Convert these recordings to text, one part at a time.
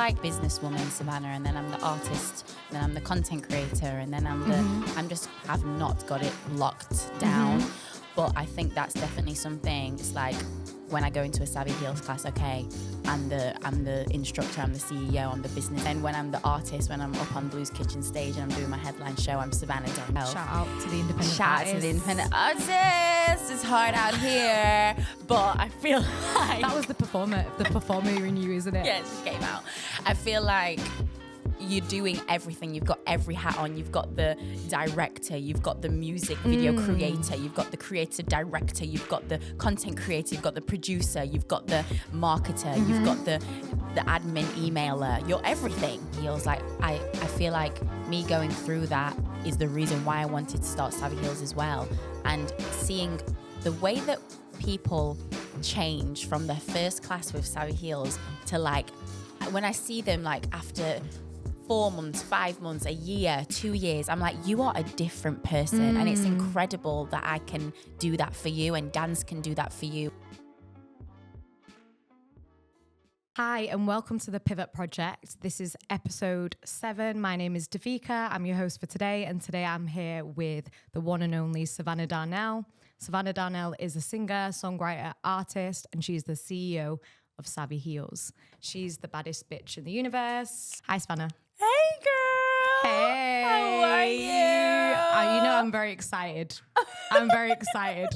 like businesswoman Savanna, and then I'm the artist, and then I'm the content creator, and then I'm just have not got it locked down. But I think that's definitely something. It's like when I go into a Savvy Heels class, okay, I'm the instructor, I'm the CEO, I'm the business. And when I'm the artist, when I'm up on Blues Kitchen stage and I'm doing my headline show, I'm Savanna Darnell. Shout out to the independent Shout artists. out to the independent artists. It's hard out here, but I feel like That was the performer in you, isn't it? yeah, it just came out. I feel like you're doing everything. You've got every hat on. You've got the director, you've got the music video creator, you've got the creative director, you've got the content creator, you've got the producer, you've got the marketer, you've got the admin emailer. You're everything. Heels, like I feel like me going through that is the reason why I wanted to start Savvy Heels as well. And seeing the way that people change from their first class with Savvy Heels to like when I see them like after 4 months, 5 months, a year, 2 years, I'm like, you are a different person. And it's incredible that I can do that for you and dance can do that for you. Hi, and welcome to the Pivot Project. This is episode 7. My name is Devika. I'm your host for today. And today I'm here with the one and only Savanna Darnell. Savanna Darnell is a singer, songwriter, artist, and she's the CEO of Savvy Heels. She's the baddest bitch in the universe. Hi, Savanna. Hey, girl. Hey. How are you? You know, I'm very excited. I'm very excited.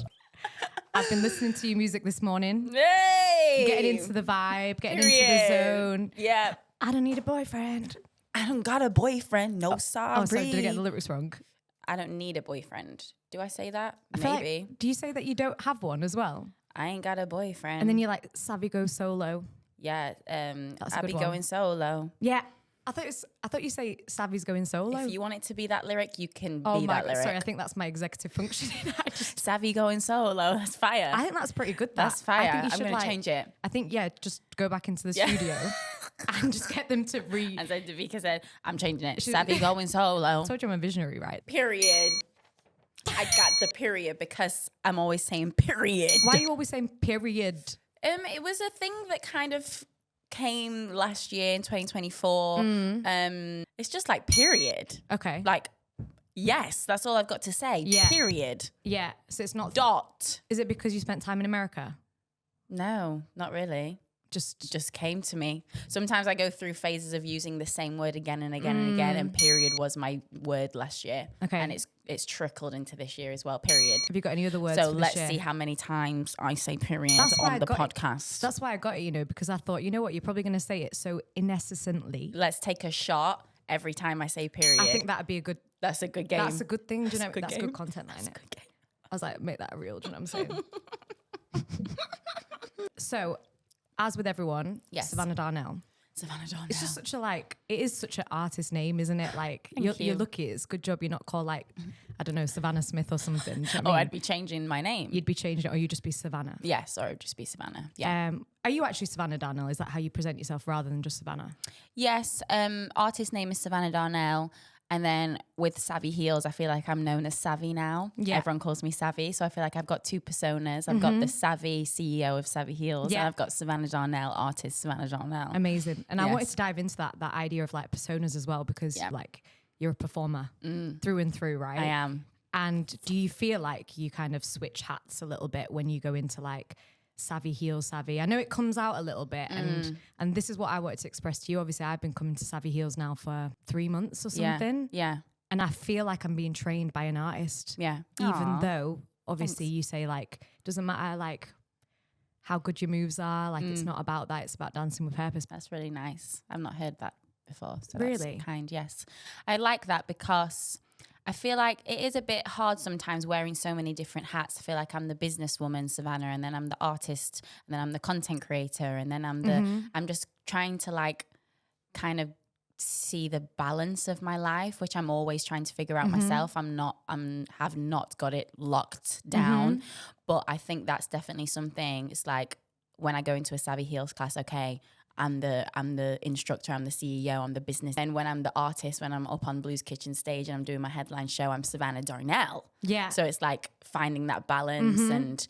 I've been listening to your music this morning. Hey. Getting into the vibe, getting into the zone. Yeah. I don't need a boyfriend. I don't got a boyfriend. No, sorry. Oh, sorry, did I get the lyrics wrong? I don't need a boyfriend. Do I say that? I feel Maybe. like, do you say that you don't have one as well? I ain't got a boyfriend. And then you're like, Savvy goes solo. yeah, That's a I'll good be one. going solo. Yeah. I thought you say Savvy's going solo. If you want it to be that lyric, you can Oh be my that God, lyric. sorry, I think that's my executive functioning. Savvy going solo. That's fire. I think that's pretty good. That's fire. I think you I'm should going to change it. I think, just go back into the studio and just get them to read. And so Devika said, I'm changing it. Savvy going solo. I told you I'm a visionary, right? Period. I got the period because I'm always saying period. Why are you always saying period? It was a thing that kind of came last year in 2024. It's just like period. Okay. Like, yes, that's all I've got to say. Yeah. Period. Yeah. So it's not. Dot. Is it because you spent time in America? No, not really. Just came to me. Sometimes I go through phases of using the same word again and again and again, and period was my word last year. Okay. And it's trickled into this year as well, period. Have you got any other words? So for this let's year? see how many times I say period That's why on I the got it. podcast. That's why I got it, because I thought, you know what, you're probably going to say it so innocently. Let's take a shot every time I say period. I think that'd be a good. That's a good game. That's a good thing. Do you know? good That's game. good content, That's isn't a it? good game. I was like, make that real. Do you know what I'm saying? So, as with everyone, Yes. Savanna Darnell. Savanna Darnell. It's just such it is such an artist name, isn't it? Like, you're lucky. It's a good job you're not called like, I don't know, Savannah Smith or something. Do you know what I mean? I'd be changing my name. You'd be changing it, or you'd just be Savannah. Yes, or it'd just be Savannah. Yeah. Are you actually Savanna Darnell? Is that how you present yourself rather than just Savannah? Yes. Artist name is Savanna Darnell. And then with Savvy Heels, I feel like I'm known as Savvy now. Yeah. Everyone calls me Savvy. So I feel like I've got two personas. I've got the Savvy CEO of Savvy Heels. Yeah. And I've got Savanna Darnell, artist Savanna Darnell. Amazing. And I Yes. wanted to dive into that idea of like personas as well, because like you're a performer through and through, right? I am. And do you feel like you kind of switch hats a little bit when you go into like Savvy Heels Savvy? I know it comes out a little bit, and this is what I wanted to express to you. Obviously, I've been coming to Savvy Heels now for 3 months or something. Yeah. And I feel like I'm being trained by an artist. Yeah. Even Aw. though obviously you say like, doesn't matter like how good your moves are, like it's not about that, it's about dancing with purpose. That's really nice. I've not heard that before. So Really? That's kind, yes. I like that because I feel like it is a bit hard sometimes wearing so many different hats. I feel like I'm the businesswoman, Savanna, and then I'm the artist, and then I'm the content creator, and then I'm just trying to like kind of see the balance of my life, which I'm always trying to figure out myself. Have not got it locked down, but I think that's definitely something. It's like when I go into a Savvy Heels class, okay, I'm the instructor, I'm the CEO, I'm the business. And when I'm the artist, when I'm up on Blues Kitchen stage and I'm doing my headline show, I'm Savanna Darnell. Yeah. So it's like finding that balance, and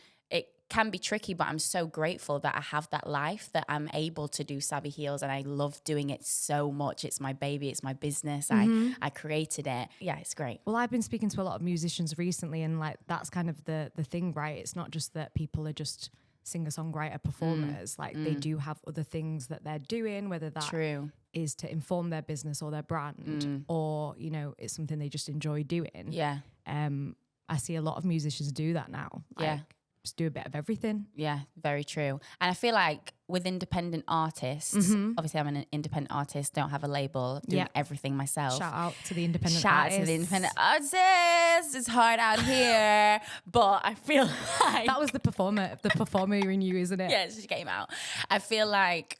can be tricky, but I'm so grateful that I have that life, that I'm able to do Savvy Heels, and I love doing it so much. It's my baby, it's my business. I created it. Yeah, it's great. Well, I've been speaking to a lot of musicians recently, and like that's kind of the thing, right? It's not just that people are just singer-songwriter performers. Like they do have other things that they're doing, whether that is to inform their business or their brand, or you know, it's something they just enjoy doing. Yeah. I see a lot of musicians do that now. Like, just do a bit of everything. Yeah, very true. And I feel like with independent artists, obviously I'm an independent artist, don't have a label, doing everything myself. Shout out to the independent Shout artists. out to the independent artists. It's hard out here. But I feel like... That was the performer in you, isn't it? Yeah, she came out. I feel like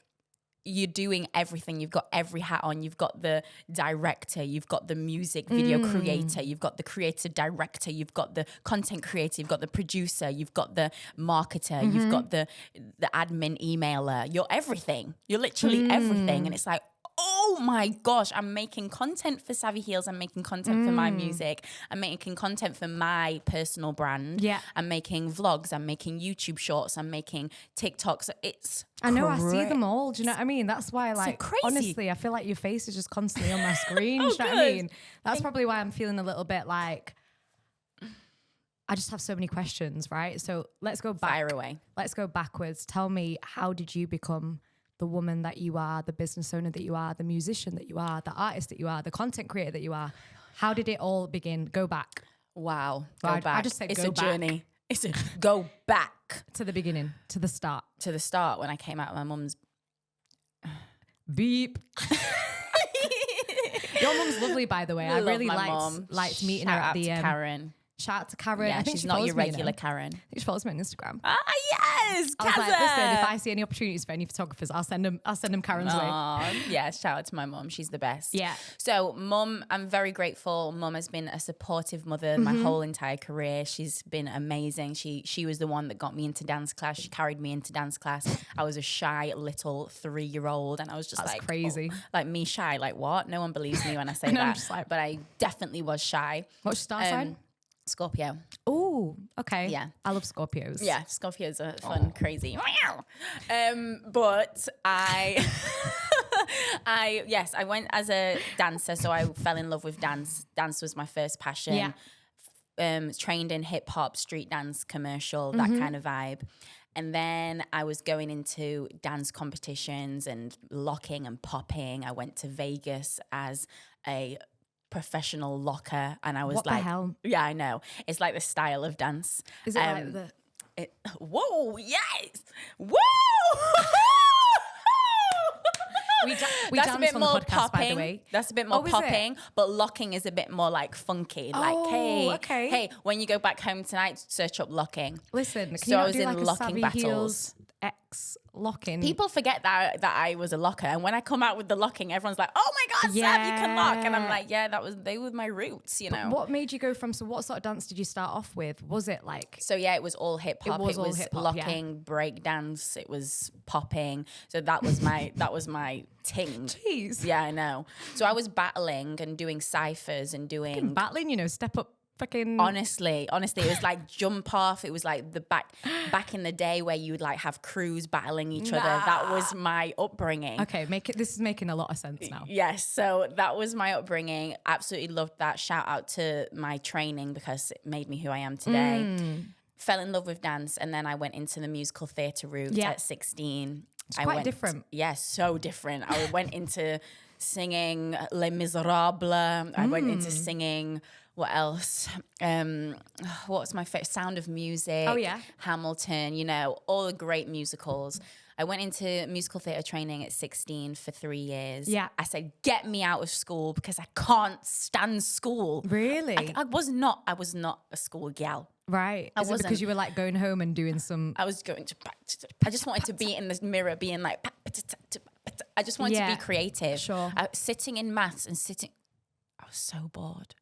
you're doing everything. You've got every hat on. You've got the director, you've got the music video creator, you've got the creative director, you've got the content creator, you've got the producer, you've got the marketer, you've got the admin emailer. You're everything. You're literally everything. And it's like, oh my gosh, I'm making content for Savvy Heels. I'm making content for my music. I'm making content for my personal brand. Yeah. I'm making vlogs. I'm making YouTube shorts. I'm making TikToks. I know, I see them all. Do you know what I mean? That's why, like, crazy. honestly, I feel like your face is just constantly on my screen. Do you know what I mean? That's probably why I'm feeling a little bit like, I just have so many questions, right? So let's go back. Fire away. Let's go backwards. Tell me, how did you become the woman that you are, the business owner that you are, the musician that you are, the artist that you are, the content creator that you are? How did it all begin? Go back. Wow. Well, Go back. I just said it's go a back. journey. It's a go back. To the beginning, to the start. To the start when I came out of my mum's. Beep. Your mum's lovely, by the way. I really my liked mum. meeting Shout her at out the to Karen. Shout out to Karen. Yeah, I think she's she not follows your me, regular Karen. I think she follows me on Instagram. Ah, yes, I was like, Kazza. listen, if I see any opportunities for any photographers, I'll send them Karen's way. Aw, yeah, shout out to my mum. She's the best. Yeah. So mum, I'm very grateful. Mum has been a supportive mother my whole entire career. She's been amazing. She was the one that got me into dance class. She carried me into dance class. I was a shy little 3-year-old, and I was just That's like crazy. oh, like me shy, like what? No one believes me when I say And I'm that. just like- but I definitely was shy. What's your star sign? Scorpio. Oh, okay. Yeah. I love Scorpios. Yeah, Scorpios are fun, crazy. But I I went as a dancer, so I fell in love with dance. Dance was my first passion. Yeah. Trained in hip hop, street dance, commercial, that kind of vibe. And then I was going into dance competitions and locking and popping. I went to Vegas as a professional locker, and I was What the like, hell? yeah, I know. It's like the style of dance. Is it like the... Whoa, yes. Woo! We That's dance a bit on more the podcast, popping. by the way. That's a bit more Oh, is it? popping, but locking is a bit more like funky. Like, okay. hey, when you go back home tonight, search up locking. Listen, can So you I not was do in like a locking Savvy battles. Heels X locking? People forget that I was a locker, and when I come out with the locking, everyone's like, "Oh my God, Sav, you can lock!" And I'm like, "Yeah, they were my roots, you know." What made you go from? So, what sort of dance did you start off with? Was it like? So yeah, it was all hip hop. It was all hip-hop, yeah. locking, break dance. It was popping. So that was my ting. Jeez. Yeah, I know. So I was battling and doing ciphers and doing Battling, step up, fucking. Honestly, it was like jump off. It was like the back in the day where you would like have crews battling each other. That was my upbringing. Okay, this is making a lot of sense now. Yes, so that was my upbringing. Absolutely loved that. Shout out to my training because it made me who I am today. Fell in love with dance, and then I went into the musical theatre route at 16. It's quite different. Yes, so different. I went into singing Les Miserables. I went into singing, what else? What's my favorite? Sound of Music. Oh, yeah. Hamilton, all the great musicals. I went into musical theatre training at 16 for 3 years. Yeah. I said, get me out of school because I can't stand school. Really? I was not a school gal. Right. Is it because you were like going home and doing some... I was going to... I just wanted to be in the mirror being like... I just wanted to be creative. Sure. Sitting in maths and I was so bored.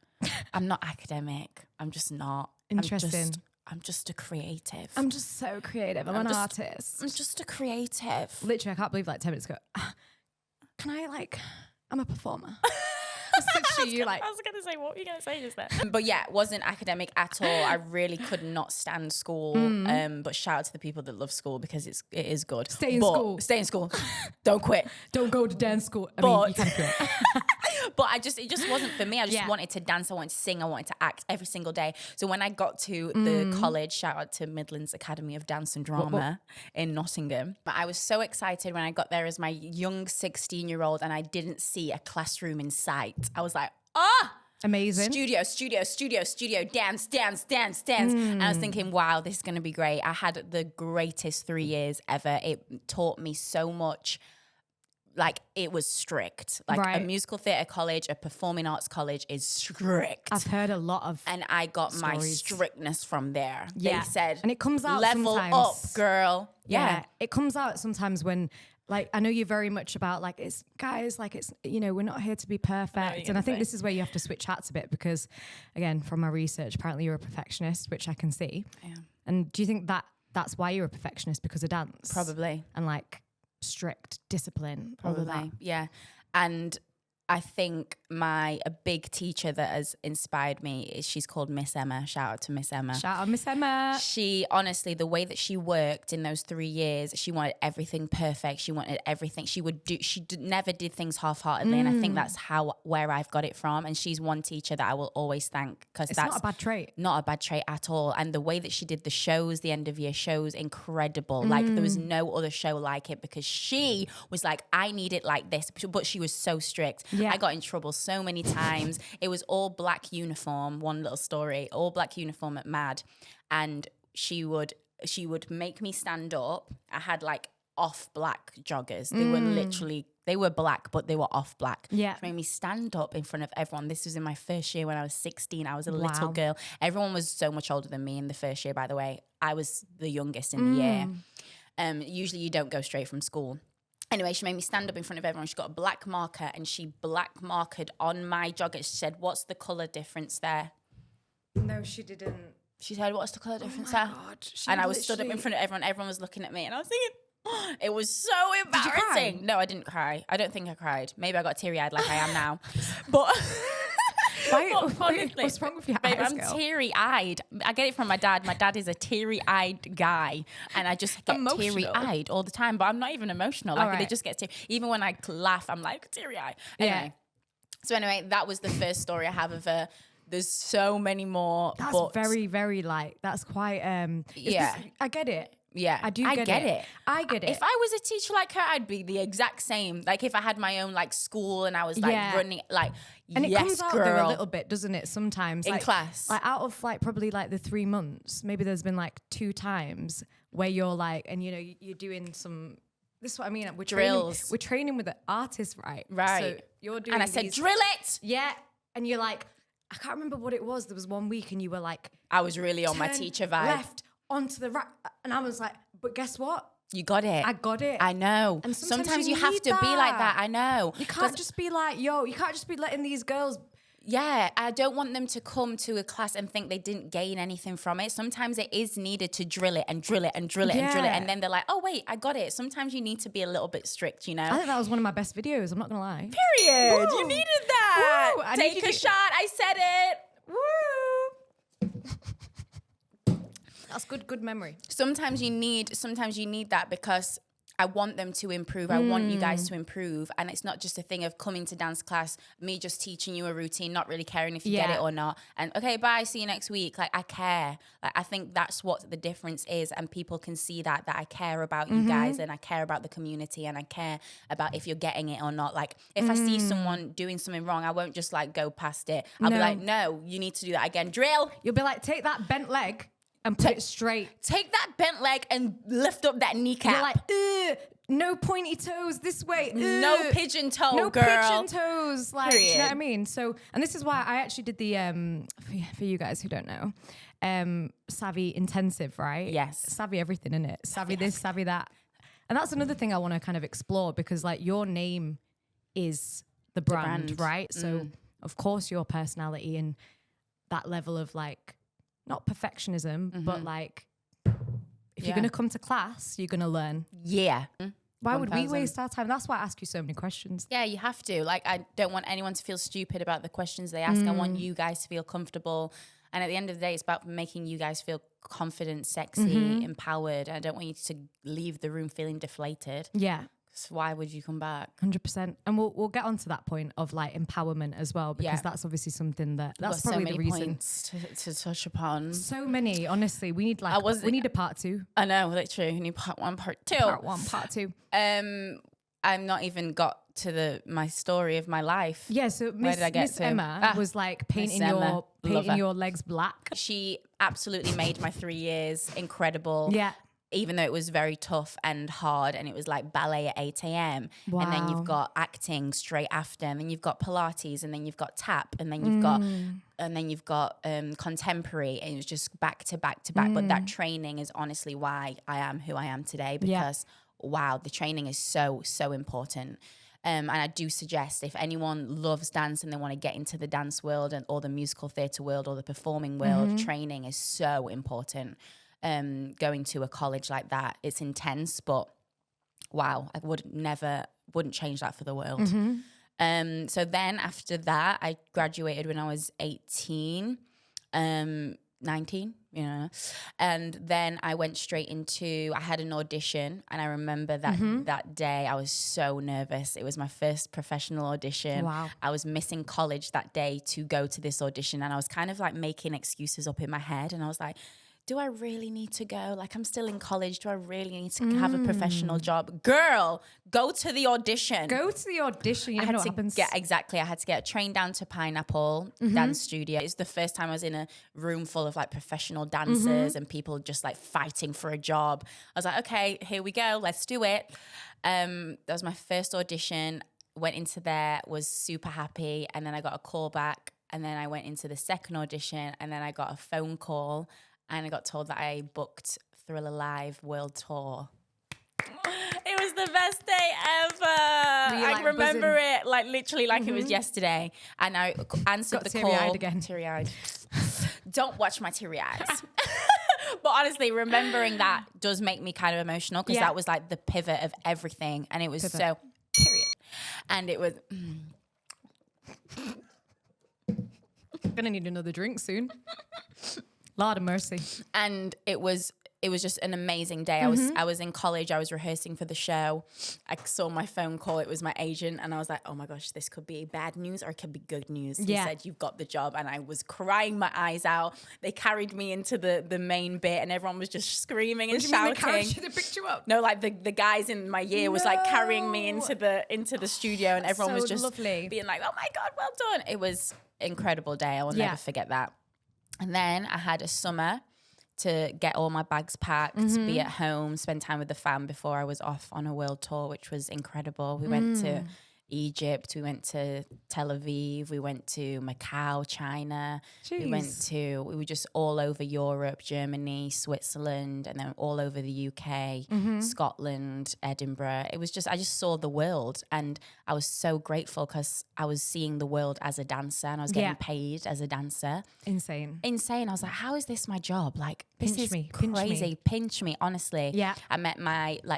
I'm not academic. I'm just not. Interesting. I'm just a creative. I'm just so creative. I'm an artist. I'm just a creative. Literally, I can't believe 10 minutes ago. I'm a performer. you like. I was going to say, what were you going to say just then? But yeah, it wasn't academic at all. I really could not stand school. But shout out to the people that love school because it is good. Stay in school. Stay in school. Don't quit. Don't go to dance school. I mean, you can quit. But it just wasn't for me. I just wanted to dance. I wanted to sing. I wanted to act every single day. So when I got to the college, shout out to Midlands Academy of Dance and Drama in Nottingham. But I was so excited when I got there as my young 16-year-old and I didn't see a classroom in sight. I was like, amazing. Studio, dance. And I was thinking, wow, this is going to be great. I had the greatest 3 years ever. It taught me so much. Like, it was strict. Like, a musical theatre college, a performing arts college is strict. I've heard a lot of And I got my strictness from there. Yeah. They said, and it comes out level sometimes. up, girl. Yeah. It comes out sometimes when, like, I know you're very much about, like, it's, guys, like, it's, you know, we're not here to be perfect. And I think this is where you have to switch hats a bit because, again, from my research, apparently you're a perfectionist, which I can see. Yeah. And do you think that that's why you're a perfectionist, because of dance? Probably. And, like, strict discipline. Probably, yeah. And I think a big teacher that has inspired me she's called Miss Emma. Shout out to Miss Emma. Shout out Miss Emma. She, honestly, the way that she worked in those 3 years, she wanted everything perfect. She wanted everything. Never did things half-heartedly. And I think that's where I've got it from. And she's one teacher that I will always thank because that's not a bad trait. Not a bad trait at all. And the way that she did the shows, the end of year shows, incredible. Like, there was no other show like it because she was like, I need it like this. But she was so strict. Yeah. I got in trouble so many times. It was all black uniform. One little story, all black uniform at Mad, and she would make me stand up. I had like off black joggers. They were black, but they were off black. Yeah, she made me stand up in front of everyone. This was in my first year when I was 16. I was a little girl. Everyone was so much older than me in the first year. By the way, I was the youngest in the year. Usually, you don't go straight from school. Anyway, she made me stand up in front of everyone. She got a black marker and she black markered on my jogger. She said, "What's the colour difference there?" No, she didn't. She said, "What's the colour difference there?" God, and I was stood up in front of everyone. Everyone was looking at me and I was thinking, it was so embarrassing. Did you cry? No, I didn't cry. I don't think I cried. Maybe I got teary-eyed like I am now. But... What's wrong with your babe, eyes, I'm girl? teary-eyed. I get it from my dad. My dad is a teary-eyed guy, and I just get teary-eyed all the time. But I'm not even emotional. Like, it just gets teary. Even when I laugh, I'm like teary-eyed. Anyway, so anyway, that was the first story I have of her. There's so many more. That's very, very like. That's quite. I get it. Yeah, I do get it. I get it. If I was a teacher like her, I'd be the exact same. Like if I had my own like school and I was like running like, and it comes out girl. there a little bit, doesn't it? Sometimes in like, class, like out of like probably like the 3 months, maybe there's been like 2 times where you're like, and you know you're doing some. This is what I mean. We're drills. We're training with the artist, right? Right. So you're doing. And I said, drill it. Yeah, and you're like, I can't remember what it was. There was one week, and you were like, I was really on my teacher vibe. Left onto the right, and I was like, but guess what? You got it. I got it. I know. And sometimes you have to be like that. I know. You can't just be like, you can't just be letting these girls. Yeah, I don't want them to come to a class and think they didn't gain anything from it. Sometimes it is needed to drill it and drill it and drill it and drill it. And then they're like, oh, wait, I got it. Sometimes you need to be a little bit strict, you know? I think that was one of my best videos. I'm not going to lie. Period. Woo. You needed that. Woo. Take a shot. I said it. Woo. That's good memory. Sometimes you need that because I want them to improve. I want you guys to improve. And it's not just a thing of coming to dance class, me just teaching you a routine, not really caring if you get it or not. And okay, bye, see you next week. Like I care. Like I think that's what the difference is. And people can see that I care about you guys and I care about the community and I care about if you're getting it or not. Like if I see someone doing something wrong, I won't just like go past it. I'll be like, no, you need to do that again. Drill. You'll be like, take that bent leg and put it straight. Take that bent leg and lift up that kneecap. You're like, no pointy toes this way. No pigeon toe, no girl. No pigeon toes. Like, Period. do you know what I mean? So, and this is why I actually did the, for you guys who don't know, Savvy Intensive, right? Yes. Savvy everything, innit? Savvy this, savvy that. And that's another thing I want to kind of explore because like your name is the brand. Right? So, of course, your personality and that level of like, not perfectionism, but like, if you're going to come to class, you're going to learn. Yeah. Why would we 1000. waste our time? That's why I ask you so many questions. Yeah, you have to. Like, I don't want anyone to feel stupid about the questions they ask. I want you guys to feel comfortable. And at the end of the day, it's about making you guys feel confident, sexy, empowered. I don't want you to leave the room feeling deflated. Yeah. So why would you come back? 100%. And we'll get onto that point of like empowerment as well, because that's obviously something that's probably the reason. Points to touch upon. So many, honestly. We need we need a part 2. I know, literally. We need part 1, part 2. Part 1, part 2. I've not even got to my story of my life. Yeah, so Miss Emma was like painting your legs black. She absolutely made my 3 years incredible. Yeah. Even though it was very tough and hard, and it was like ballet at 8 a.m. And then you've got acting straight after, and then you've got Pilates, and then you've got tap, and then you've got contemporary, and it was just back to back to back. But that training is honestly why I am who I am today, because wow, the training is so important. And I do suggest, if anyone loves dance and they want to get into the dance world or the musical theatre world or the performing world, training is so important. Going to a college like that, it's intense, but wow, I wouldn't change that for the world. So then after that, I graduated when I was 18, 19, and then I went straight into, I had an audition, and I remember that day I was so nervous. It was my first professional audition. Wow. I was missing college that day to go to this audition, and I was kind of like making excuses up in my head, and I was like, do I really need to go? Like, I'm still in college. Do I really need to have a professional job? Girl, go to the audition. Go to the audition. You know what happens. I had to get a train down to Pineapple Dance Studio. It's the first time I was in a room full of like professional dancers and people just like fighting for a job. I was like, okay, here we go. Let's do it. That was my first audition. Went into there, was super happy. And then I got a call back. And then I went into the second audition. And then I got a phone call. And I got told that I booked Thriller Live World Tour. It was the best day ever. I can remember it like literally like it was yesterday. And I answered the call. Teary-eyed again. Teary-eyed. Don't watch my teary eyes. But honestly, remembering that does make me kind of emotional, because that was like the pivot of everything. And it was so, period. And it was... I'm going to need another drink soon. Lord of mercy. And it was just an amazing day. I was in college. I was rehearsing for the show. I saw my phone call. It was my agent. And I was like, oh my gosh, this could be bad news or it could be good news. He said, you've got the job. And I was crying my eyes out. They carried me into the main bit, and everyone was just screaming and shouting. They picked you up? No, like the guys in my year was like carrying me into the studio, and everyone was just being like, oh my God, well done. It was an incredible day. I will never forget that. And then I had a summer to get all my bags packed, be at home, spend time with the fam before I was off on a world tour, which was incredible. We went to Egypt, we went to Tel Aviv, we went to Macau, China. We were just all over Europe, Germany, Switzerland, and then all over the UK, Scotland, Edinburgh. It was just, I just saw the world, and I was so grateful because I was seeing the world as a dancer, and I was getting paid as a dancer. Insane. I was like, how is this my job? Like, this is crazy. Pinch me, honestly. Yeah. I met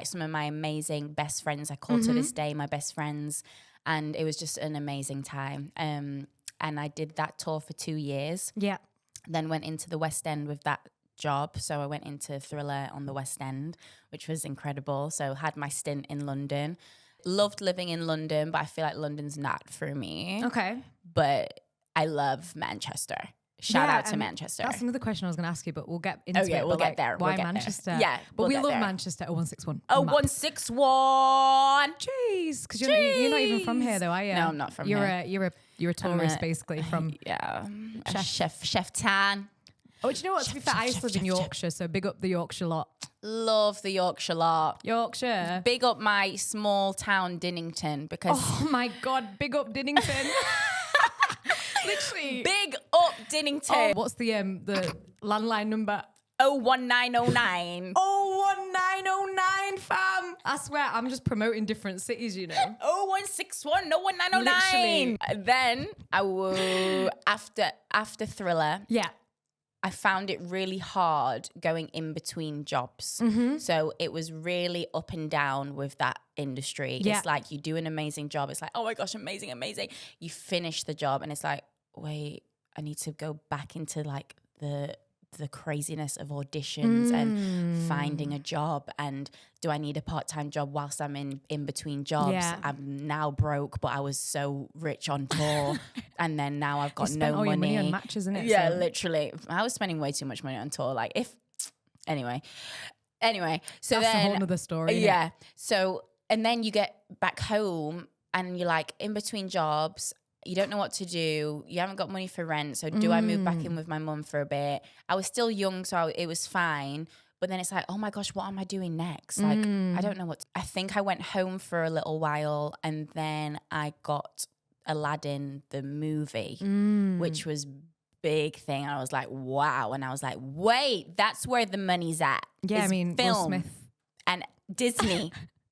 some of my amazing best friends. I call to this day my best friends. And it was just an amazing time. And I did that tour for 2 years. Yeah. Then went into the West End with that job. So I went into Thriller on the West End, which was incredible. So had my stint in London. Loved living in London, but I feel like London's not for me. Okay. But I love Manchester. Shout out to Manchester. That's another question I was going to ask you, but we'll get into it. We'll get there. Why Manchester? There. Yeah, but we love Manchester. 0161. 0161. Jeez, because you're not even from here, though, are you? No, I'm not from here. You're a tourist, basically, from Chef Tan. Oh, do you know what? To be fair, I used to live in Yorkshire, so big up the Yorkshire lot. Love the Yorkshire lot. Yorkshire. Big up my small town Dinnington, because... Oh my God, big up Dinnington. Literally. Big up Dinnington. Oh, what's the landline number? 01909. 01909, fam. I swear, I'm just promoting different cities, you know. 0161, 01909. Then I will, after Thriller. Yeah. I found it really hard going in between jobs. So it was really up and down with that industry. Yeah. It's like you do an amazing job. It's like, oh my gosh, amazing. You finish the job and it's like, wait, I need to go back into like the craziness of auditions and finding a job, and do I need a part-time job whilst I'm in between jobs? Yeah. I'm now broke, but I was so rich on tour and then now I've got no all your money on money. matches, isn't it? Yeah, So- literally. I was spending way too much money on tour. Like anyway, so That's a then whole nother story. innit? yeah. So, and then you get back home and you're like in between jobs. You don't know what to do. You haven't got money for rent. So do I move back in with my mum for a bit? I was still young, so it was fine. But then it's like, oh my gosh, what am I doing next? Like, I don't know I think I went home for a little while and then I got Aladdin, the movie, which was big thing. I was like, wow. And I was like, wait, that's where the money's at. Yeah, I Is mean, film Will Smith. and Disney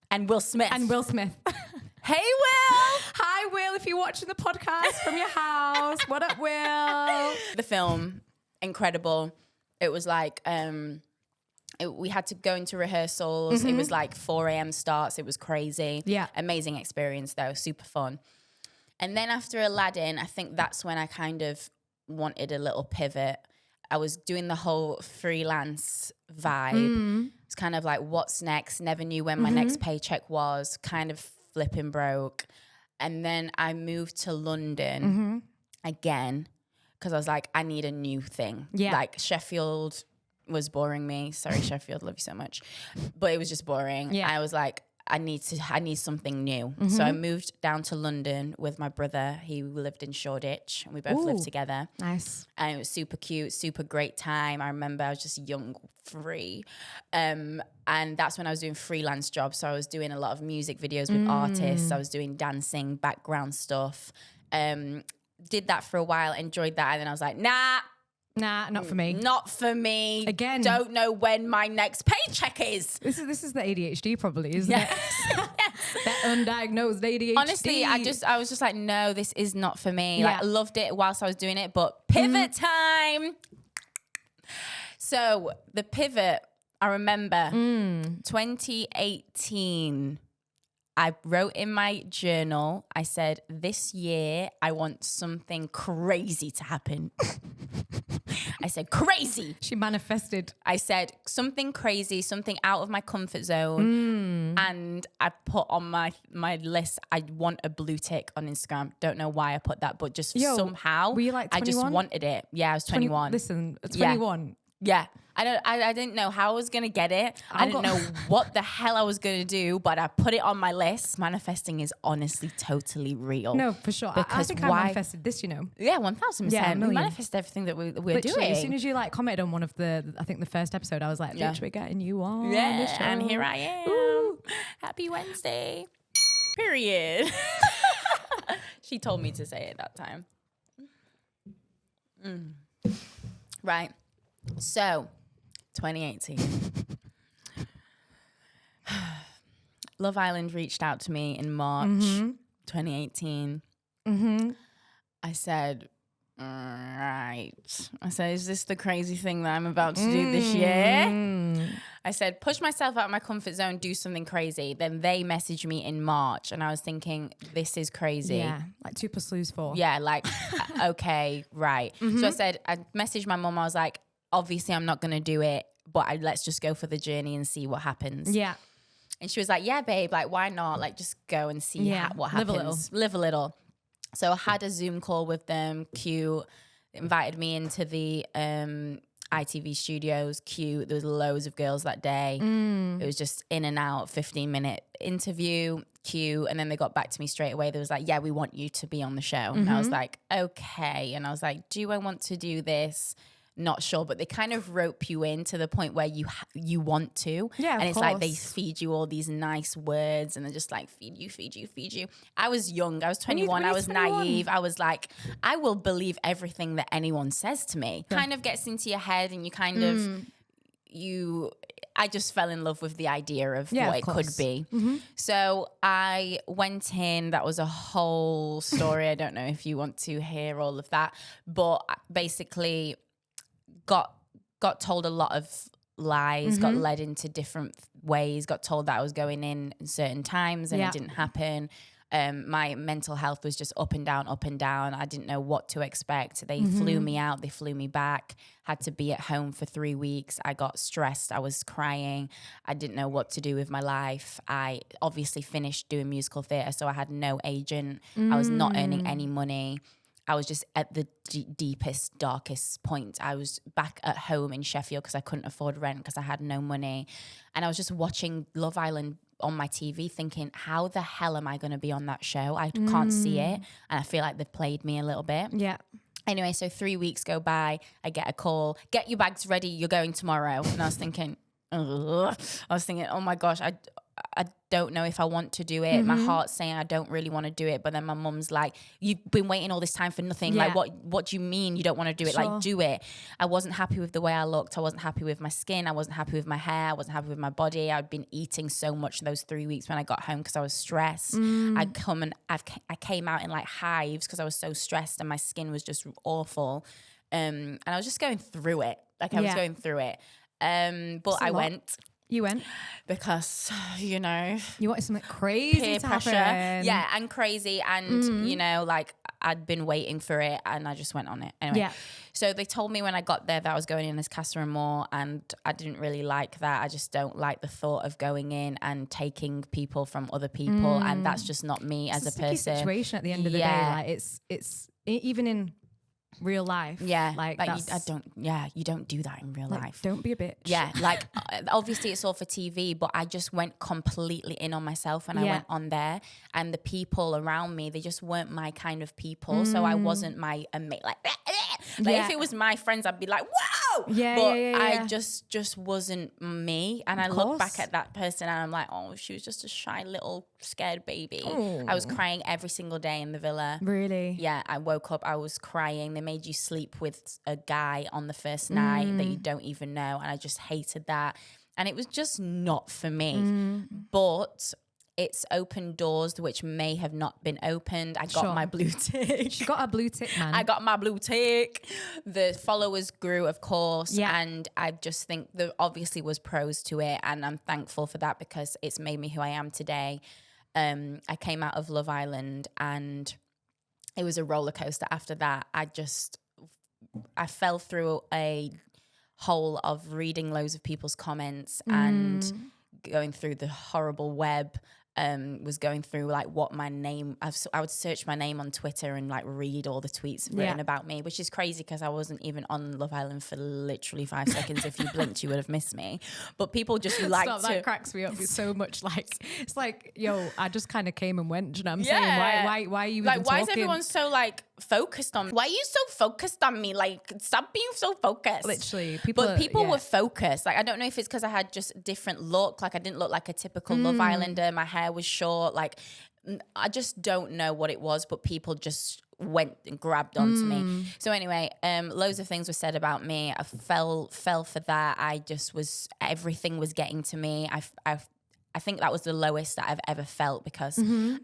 and Will Smith. And Will Smith. Hey, Will. Hi, Will, if you're watching the podcast from your house. What up, Will? The film, incredible. It was like, we had to go into rehearsals. It was like 4 a.m. starts. It was crazy. Yeah. Amazing experience though, super fun. And then after Aladdin, I think that's when I kind of wanted a little pivot. I was doing the whole freelance vibe. It's kind of like, what's next? Never knew when my next paycheck was, kind of flipping broke. And then I moved to London again because I was like, I need a new thing. Yeah. Like Sheffield was boring me. Sorry, Sheffield, love you so much. But it was just boring. Yeah. I was like, I need something new. So I moved down to London with my brother. He lived in Shoreditch and we both lived together. Nice. And it was super cute, super great time. I remember I was just young, free. And that's when I was doing freelance jobs. So I was doing a lot of music videos with artists. I was doing dancing, background stuff. Did that for a while, enjoyed that. And then I was like, nah, Not for me. not for me. Again. Don't know when my next paycheck is. This is the ADHD probably, isn't it? That undiagnosed ADHD. Honestly, I was just like, no, this is not for me. Yeah. Like, I loved it whilst I was doing it, but pivot time. So the pivot, I remember 2018, I wrote in my journal, I said, this year, I want something crazy to happen. I said, crazy. She manifested. I said something crazy, something out of my comfort zone. And I put on my list, I want a blue tick on Instagram. Don't know why I put that, but just somehow were you like I just 21? wanted it. Yeah, I was 21. Listen, 21. Yeah. I didn't know how I was going to get it. I didn't know what the hell I was going to do, but I put it on my list. Manifesting is honestly totally real. No, for sure. I think I manifested this, you know. Yeah, 1000%. Yeah, a we million. manifest everything that we're Literally, doing. as soon as you like commented on one of I think the first episode, I was like, bitch, we're getting you on the Yeah, show. and here I am. Ooh. Happy Wednesday. Period. She told me to say it that time. Right. So, 2018. Love Island reached out to me in March 2018. I said, right. I said, is this the crazy thing that I'm about to do this year? I said, push myself out of my comfort zone, do something crazy. Then they messaged me in March and I was thinking, this is crazy. Yeah, like 2 + 2 is 4. Yeah, like, okay, right. So I said, I messaged my mum. I was like, obviously I'm not going to do it, but let's just go for the journey and see what happens. Yeah. And she was like, yeah, babe, like, why not? Like, just go and see what happens. Live a little. So I had a Zoom call with them, cute. Invited me into the ITV studios, cute. There was loads of girls that day. It was just in and out, 15-minute interview, cute. And then they got back to me straight away. They was like, yeah, we want you to be on the show. And I was like, okay. And I was like, do I want to do this? Not sure, but they kind of rope you in to the point where you want to. Yeah, and of it's like they course. feed you all these nice words and they're just like, feed you. I was young. I was 21. I was 21. naive. I was like, I will believe everything that anyone says to me. Kind of gets into your head and you kind of, I just fell in love with the idea of what it could be. So I went in. That was a whole story. I don't know if you want to hear all of that, but basically got told a lot of lies, got led into different ways, got told that I was going in certain times and it didn't happen. My mental health was just up and down, up and down. I didn't know what to expect. They flew me out, they flew me back, had to be at home for 3 weeks. I got stressed, I was crying. I didn't know what to do with my life. I obviously finished doing musical theatre, so I had no agent. I was not earning any money. I was just at the deepest, darkest point. I was back at home in Sheffield because I couldn't afford rent because I had no money. And I was just watching Love Island on my TV thinking, how the hell am I going to be on that show? I can't see it. And I feel like they've played me a little bit. Yeah. Anyway, so 3 weeks go by. I get a call. Get your bags ready. You're going tomorrow. And I was thinking, ugh. I was thinking, oh my gosh, I don't know if I want to do it. My heart's saying I don't really want to do it. But then my mum's like, you've been waiting all this time for nothing. Yeah. Like, what do you mean you don't want to do it? Sure. Like, do it. I wasn't happy with the way I looked. I wasn't happy with my skin. I wasn't happy with my hair. I wasn't happy with my body. I'd been eating so much those 3 weeks when I got home because I was stressed. I came out in like hives because I was so stressed and my skin was just awful. And I was just going through it. Like I was going through it. But I went. You went because, you know, you wanted something crazy peer to pressure. happen. Yeah, and crazy. And, you know, like I'd been waiting for it and I just went on it. Anyway, so they told me when I got there that I was going in as Casa Amor, and I didn't really like that. I just don't like the thought of going in and taking people from other people. And that's just not me as a person. Situation at the end of the day. Like it's even in real life. Yeah. Like you don't do that in real life. Don't be a bitch. Yeah. Like obviously it's all for TV, but I just went completely in on myself when I went on there, and the people around me, they just weren't my kind of people. So I wasn't my like if it was my friends, I'd be like, whoa. I just wasn't me. And I look back at that person and I'm like, oh, she was just a shy little scared baby. Oh. I was crying every single day in the villa. Really? Yeah. I woke up, I was crying. They made you sleep with a guy on the first night that you don't even know. And I just hated that. And it was just not for me. But it's opened doors which may have not been opened. I got my blue tick. She got a blue tick, man. I got my blue tick. The followers grew, of course. Yeah. And I just think there obviously was pros to it. And I'm thankful for that because it's made me who I am today. I came out of Love Island and it was a roller coaster after that. I fell through a hole of reading loads of people's comments and going through the horrible web. Was going through like what my name, I would search my name on Twitter and like read all the tweets written about me, which is crazy because I wasn't even on Love Island for literally 5 seconds. If you blinked, you would have missed me. But people just like that cracks me up. It's so much like, it's like, yo, I just kind of came and went. You know what I'm saying? Why are you like, even why talking? Is everyone so like focused on me? Why are you so focused on me? Like, stop being so focused. Literally, people were focused. Like, I don't know if it's because I had just a different look. Like, I didn't look like a typical Love Islander. My hair was short. Like, I just don't know what it was, but people just went and grabbed onto me. So anyway, loads of things were said about me. I fell for that. I just was, everything was getting to me. I think that was the lowest that I've ever felt because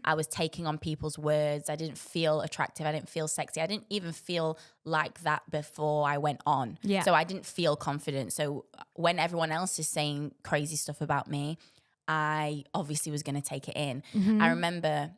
I was taking on people's words. I didn't feel attractive. I didn't feel sexy. I didn't even feel like that before I went on. Yeah. So I didn't feel confident. So when everyone else is saying crazy stuff about me, I obviously was going to take it in. I remember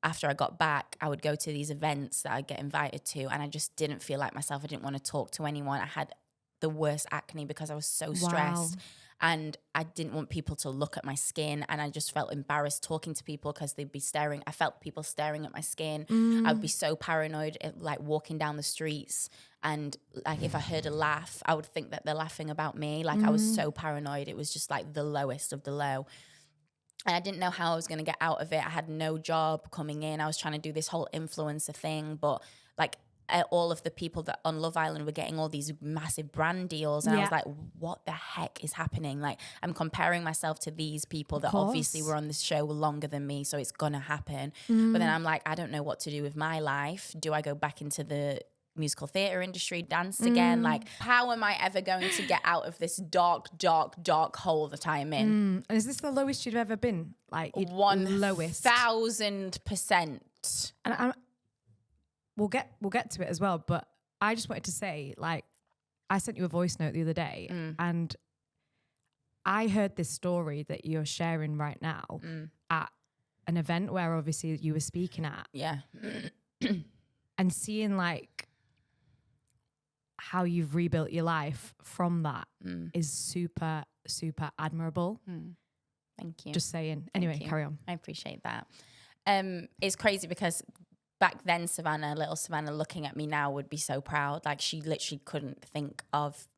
after I got back, I would go to these events that I'd get invited to and I just didn't feel like myself. I didn't want to talk to anyone. I had the worst acne because I was so stressed. And I didn't want people to look at my skin, and I just felt embarrassed talking to people because they'd be staring. I felt people staring at my skin. I would be so paranoid, like walking down the streets, and like if I heard a laugh, I would think that they're laughing about me. Like I was so paranoid. It was just like the lowest of the low. And I didn't know how I was going to get out of it. I had no job coming in. I was trying to do this whole influencer thing, but like all of the people that on Love Island were getting all these massive brand deals. And I was like, what the heck is happening? Like I'm comparing myself to these people that obviously were on this show longer than me. So it's going to happen. But then I'm like, I don't know what to do with my life. Do I go back into the musical theatre industry, dance again? Like how am I ever going to get out of this dark hole that I'm in? And is this the lowest you've ever been? Like 1,000%. And we'll get to it as well, but I just wanted to say, like, I sent you a voice note the other day and I heard this story that you're sharing right now at an event where obviously you were speaking at. Yeah. And seeing like how you've rebuilt your life from that is super, super admirable. Thank you. Just saying. Anyway, carry on. I appreciate that. It's crazy because back then, little Savannah looking at me now would be so proud. Like she literally couldn't think of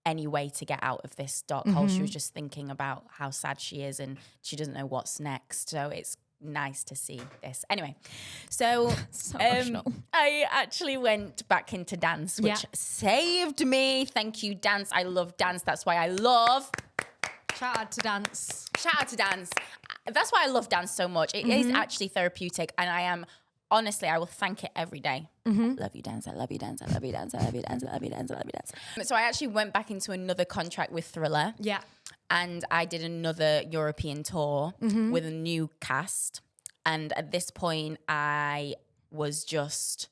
any way to get out of this dark hole. She was just thinking about how sad she is and she doesn't know what's next. So it's nice to see this. Anyway, so I actually went back into dance, which saved me. Thank you, dance. I love dance. That's why I love... Shout out to dance. Shout out to dance. That's why I love dance so much. It is actually therapeutic, and I am... Honestly, I will thank it every day. Love you, dance. I love you, dance. I love you, dance. I love you, dance. I love you, dance. I love you, dance. So I actually went back into another contract with Thriller. Yeah. And I did another European tour with a new cast. And at this point, I was just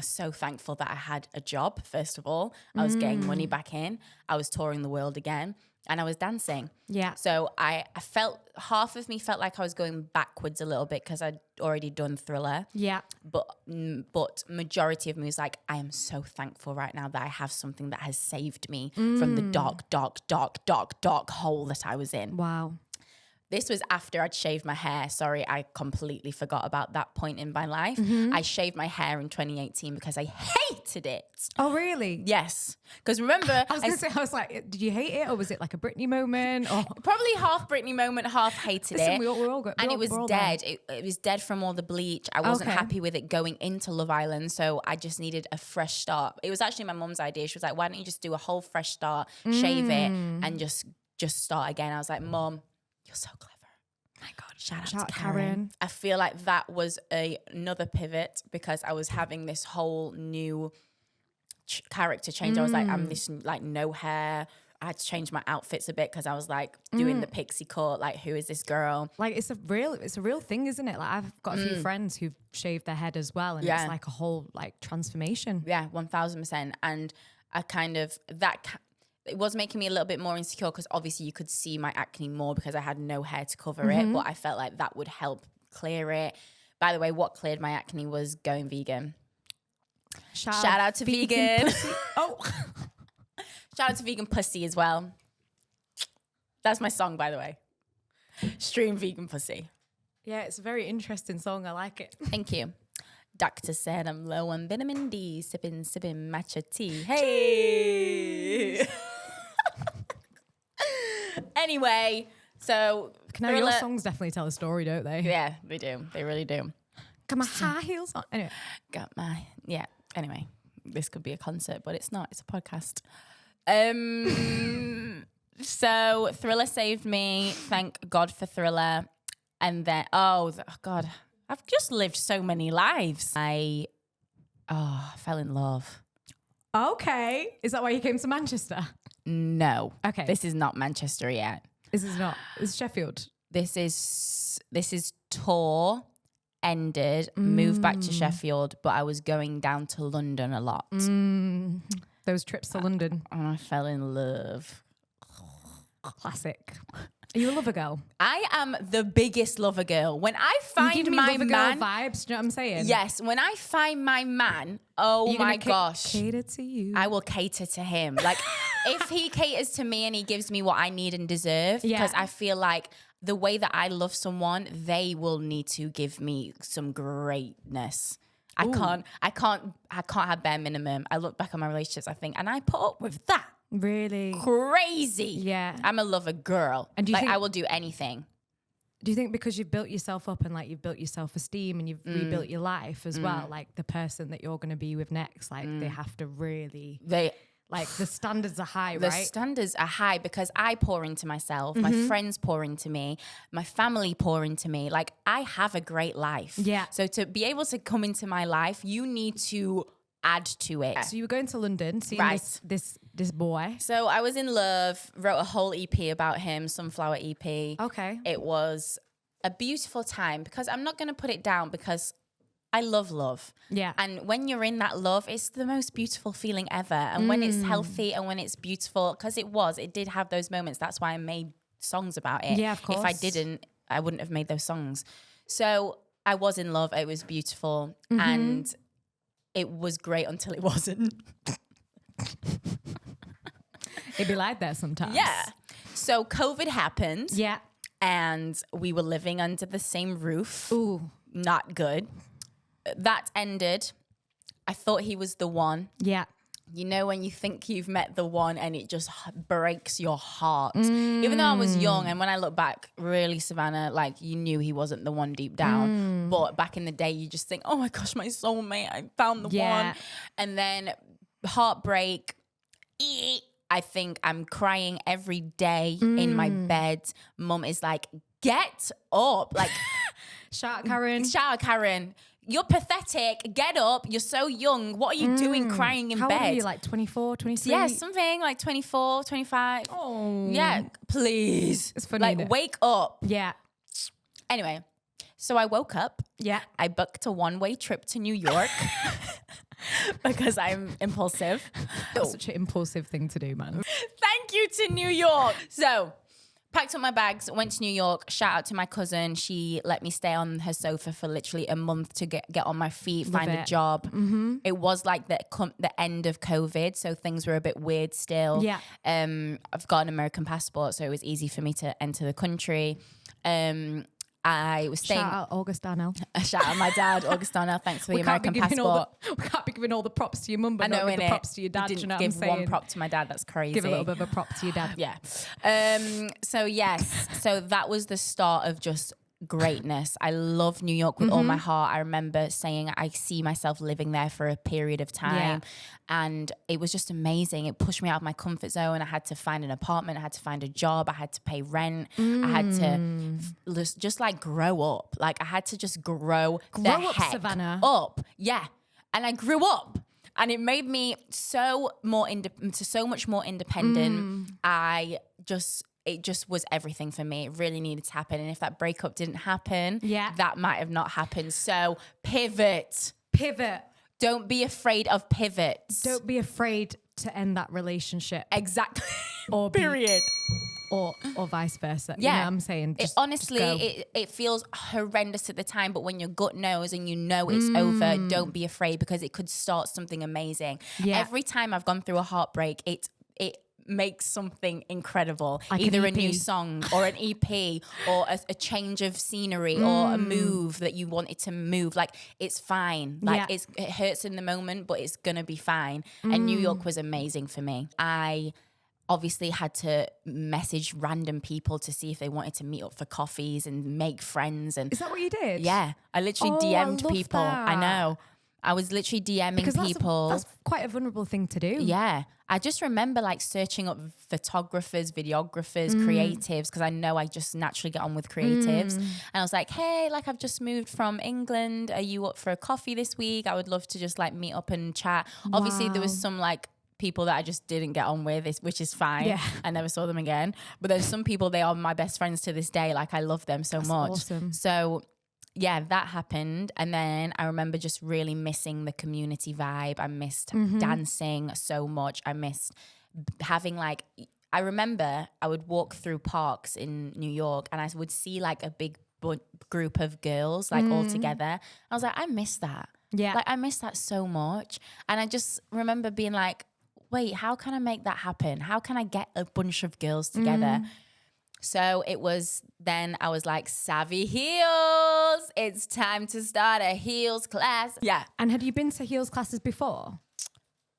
so thankful that I had a job, first of all. I was getting money back in. I was touring the world again. And I was dancing. Yeah. So I felt, half of me felt like I was going backwards a little bit because I'd already done Thriller. Yeah. But majority of me was like, I am so thankful right now that I have something that has saved me from the dark hole that I was in. Wow. This was after I'd shaved my hair. Sorry, I completely forgot about that point in my life. I shaved my hair in 2018 because I hated it. Oh, really? Yes. Because remember... I was like, did you hate it or was it like a Britney moment? Or probably half Britney moment, half hated it. We all got, and it was dead. It was dead from all the bleach. I wasn't happy with it going into Love Island, so I just needed a fresh start. It was actually my mum's idea. She was like, why don't you just do a whole fresh start, shave it, and just start again. I was like, Mum, you're so clever. My God, shout out to Karen. I feel like that was another pivot because I was having this whole new character change. I was like, I'm this like no hair. I had to change my outfits a bit because I was like doing the pixie cut. Like, who is this girl? Like, it's a real thing, isn't it? Like, I've got a few friends who've shaved their head as well, and it's like a whole like transformation. Yeah, 1000%. And I kind of it was making me a little bit more insecure because obviously you could see my acne more because I had no hair to cover it, but I felt like that would help clear it. By the way, what cleared my acne was going vegan. Shout out to vegan. Oh, shout out to vegan pussy as well. That's my song, by the way. Stream vegan pussy. Yeah, it's a very interesting song. I like it. Thank you. Doctor said I'm low on vitamin D, sipping matcha tea. Hey. Anyway, so no, your songs definitely tell a story, don't they? Yeah, they do. They really do. Got my high heels on. Anyway. Anyway, this could be a concert, but it's not. It's a podcast. So Thriller saved me. Thank God for Thriller. And then, God, I've just lived so many lives. I fell in love. Okay. Is that why you came to Manchester? No. Okay. This is not Manchester yet. This is not. It's Sheffield. This is tour ended, moved back to Sheffield, but I was going down to London a lot. Those trips to London. And I fell in love. Classic. Are you a lover girl? I am the biggest lover girl. When I find my lover man, girl vibes, do you know what I'm saying? Yes. When I find my man, oh my gosh, cater to you. I will cater to him. Like if he caters to me and he gives me what I need and deserve, because I feel like the way that I love someone, they will need to give me some greatness. I can't have bare minimum. I look back on my relationships, I think, and I put up with that. Really? Crazy. Yeah. I'm a lover girl. And do you think, I will do anything. Do you think because you've built yourself up and like you've built your self-esteem and you've rebuilt your life as well, like the person that you're going to be with next, like they have to really... Like the standards are high, right? The standards are high because I pour into myself. My friends pour into me. My family pour into me. Like I have a great life. Yeah. So to be able to come into my life, you need to add to it. So you were going to London, seeing this boy. So I was in love, wrote a whole EP about him, Sunflower EP. Okay. It was a beautiful time because I'm not going to put it down because I love love. Yeah. And when you're in that love, it's the most beautiful feeling ever. And when it's healthy and when it's beautiful, because it did have those moments. That's why I made songs about it. Yeah, of course. If I didn't, I wouldn't have made those songs. So I was in love. It was beautiful. And it was great until it wasn't. It'd be like that sometimes. Yeah. So COVID happened. Yeah. And we were living under the same roof. Ooh. Not good. That ended. I thought he was the one. Yeah. You know when you think you've met the one and it just breaks your heart. Even though I was young, and when I look back, really, Savanna, like you knew he wasn't the one deep down. But back in the day, you just think, oh my gosh, my soulmate, I found the one. And then heartbreak. I think I'm crying every day in my bed. Mum is like, get up. Like, Shout out Karen. Shout out Karen. You're pathetic. Get up. You're so young. What are you doing crying in How bed? old are you, like 24, 23? Yeah, something like 24, 25. Oh. Yeah, please. It's funny. Like, wake up. Yeah. Anyway, so I woke up. Yeah. I booked a one-way trip to New York because I'm impulsive. That's such an impulsive thing to do, man. Thank you to New York. So, packed up my bags, went to New York. Shout out to my cousin. She let me stay on her sofa for literally a month to get on my feet, find a job. It was like the end of COVID, so things were a bit weird still. Yeah. I've got an American passport, so it was easy for me to enter the country. I was staying. Shout out August Darnell. Shout out my dad, August Darnell. Thanks for the American passport. We can't be giving all the props to your mum, but I know, not give the innit? props to your dad. You Do you didn't know give what I'm saying? one prop to my dad. That's crazy. Give a little bit of a prop to your dad. Yeah. So yes. So that was the start of just greatness. I love New York with all my heart. I remember saying I see myself living there for a period of time. And it was just amazing. It pushed me out of my comfort zone. I had to find an apartment. I had to find a job. I had to pay rent. I had to just like grow up. Like I had to just grow the up, heck Savanna. up. Yeah. And I grew up. And it made me so much more independent. It just was everything for me. It really needed to happen. And if that breakup didn't happen, that might have not happened. So pivot. Don't be afraid of pivots. Don't be afraid to end that relationship. Exactly. Or period. Or vice versa. Yeah. You know what I'm saying? Honestly, it feels horrendous at the time, but when your gut knows and you know it's over, don't be afraid because it could start something amazing. Yeah. Every time I've gone through a heartbreak, it makes something incredible. Like either a an new EP. song or an EP or a change of scenery or a move that you wanted to move. Like it's fine. Like it hurts in the moment, but it's gonna be fine. And New York was amazing for me. I obviously had to message random people to see if they wanted to meet up for coffees and make friends. And Is that what you did? yeah, I literally Oh, DM'd I love people. I that. know. I was literally DMing Because people. that's quite a vulnerable thing to do. Yeah. I just remember like searching up photographers, videographers, creatives, because I know I just naturally get on with creatives. And I was like, hey, like I've just moved from England. Are you up for a coffee this week? I would love to just like meet up and chat. Obviously there was some like people that I just didn't get on with, which is fine. Yeah. I never saw them again. But there's some people, they are my best friends to this day. Like I love them so much. Awesome. So yeah, that happened. And then I remember just really missing the community vibe. I missed dancing so much. I missed having like, I remember I would walk through parks in New York and I would see like a big group of girls like all together. I was like, I miss that. Yeah. Like I miss that so much. And I just remember being like, wait, how can I make that happen? How can I get a bunch of girls together? So it was then I was like, savvy heels. It's time to start a heels class. Yeah. And had you been to heels classes before?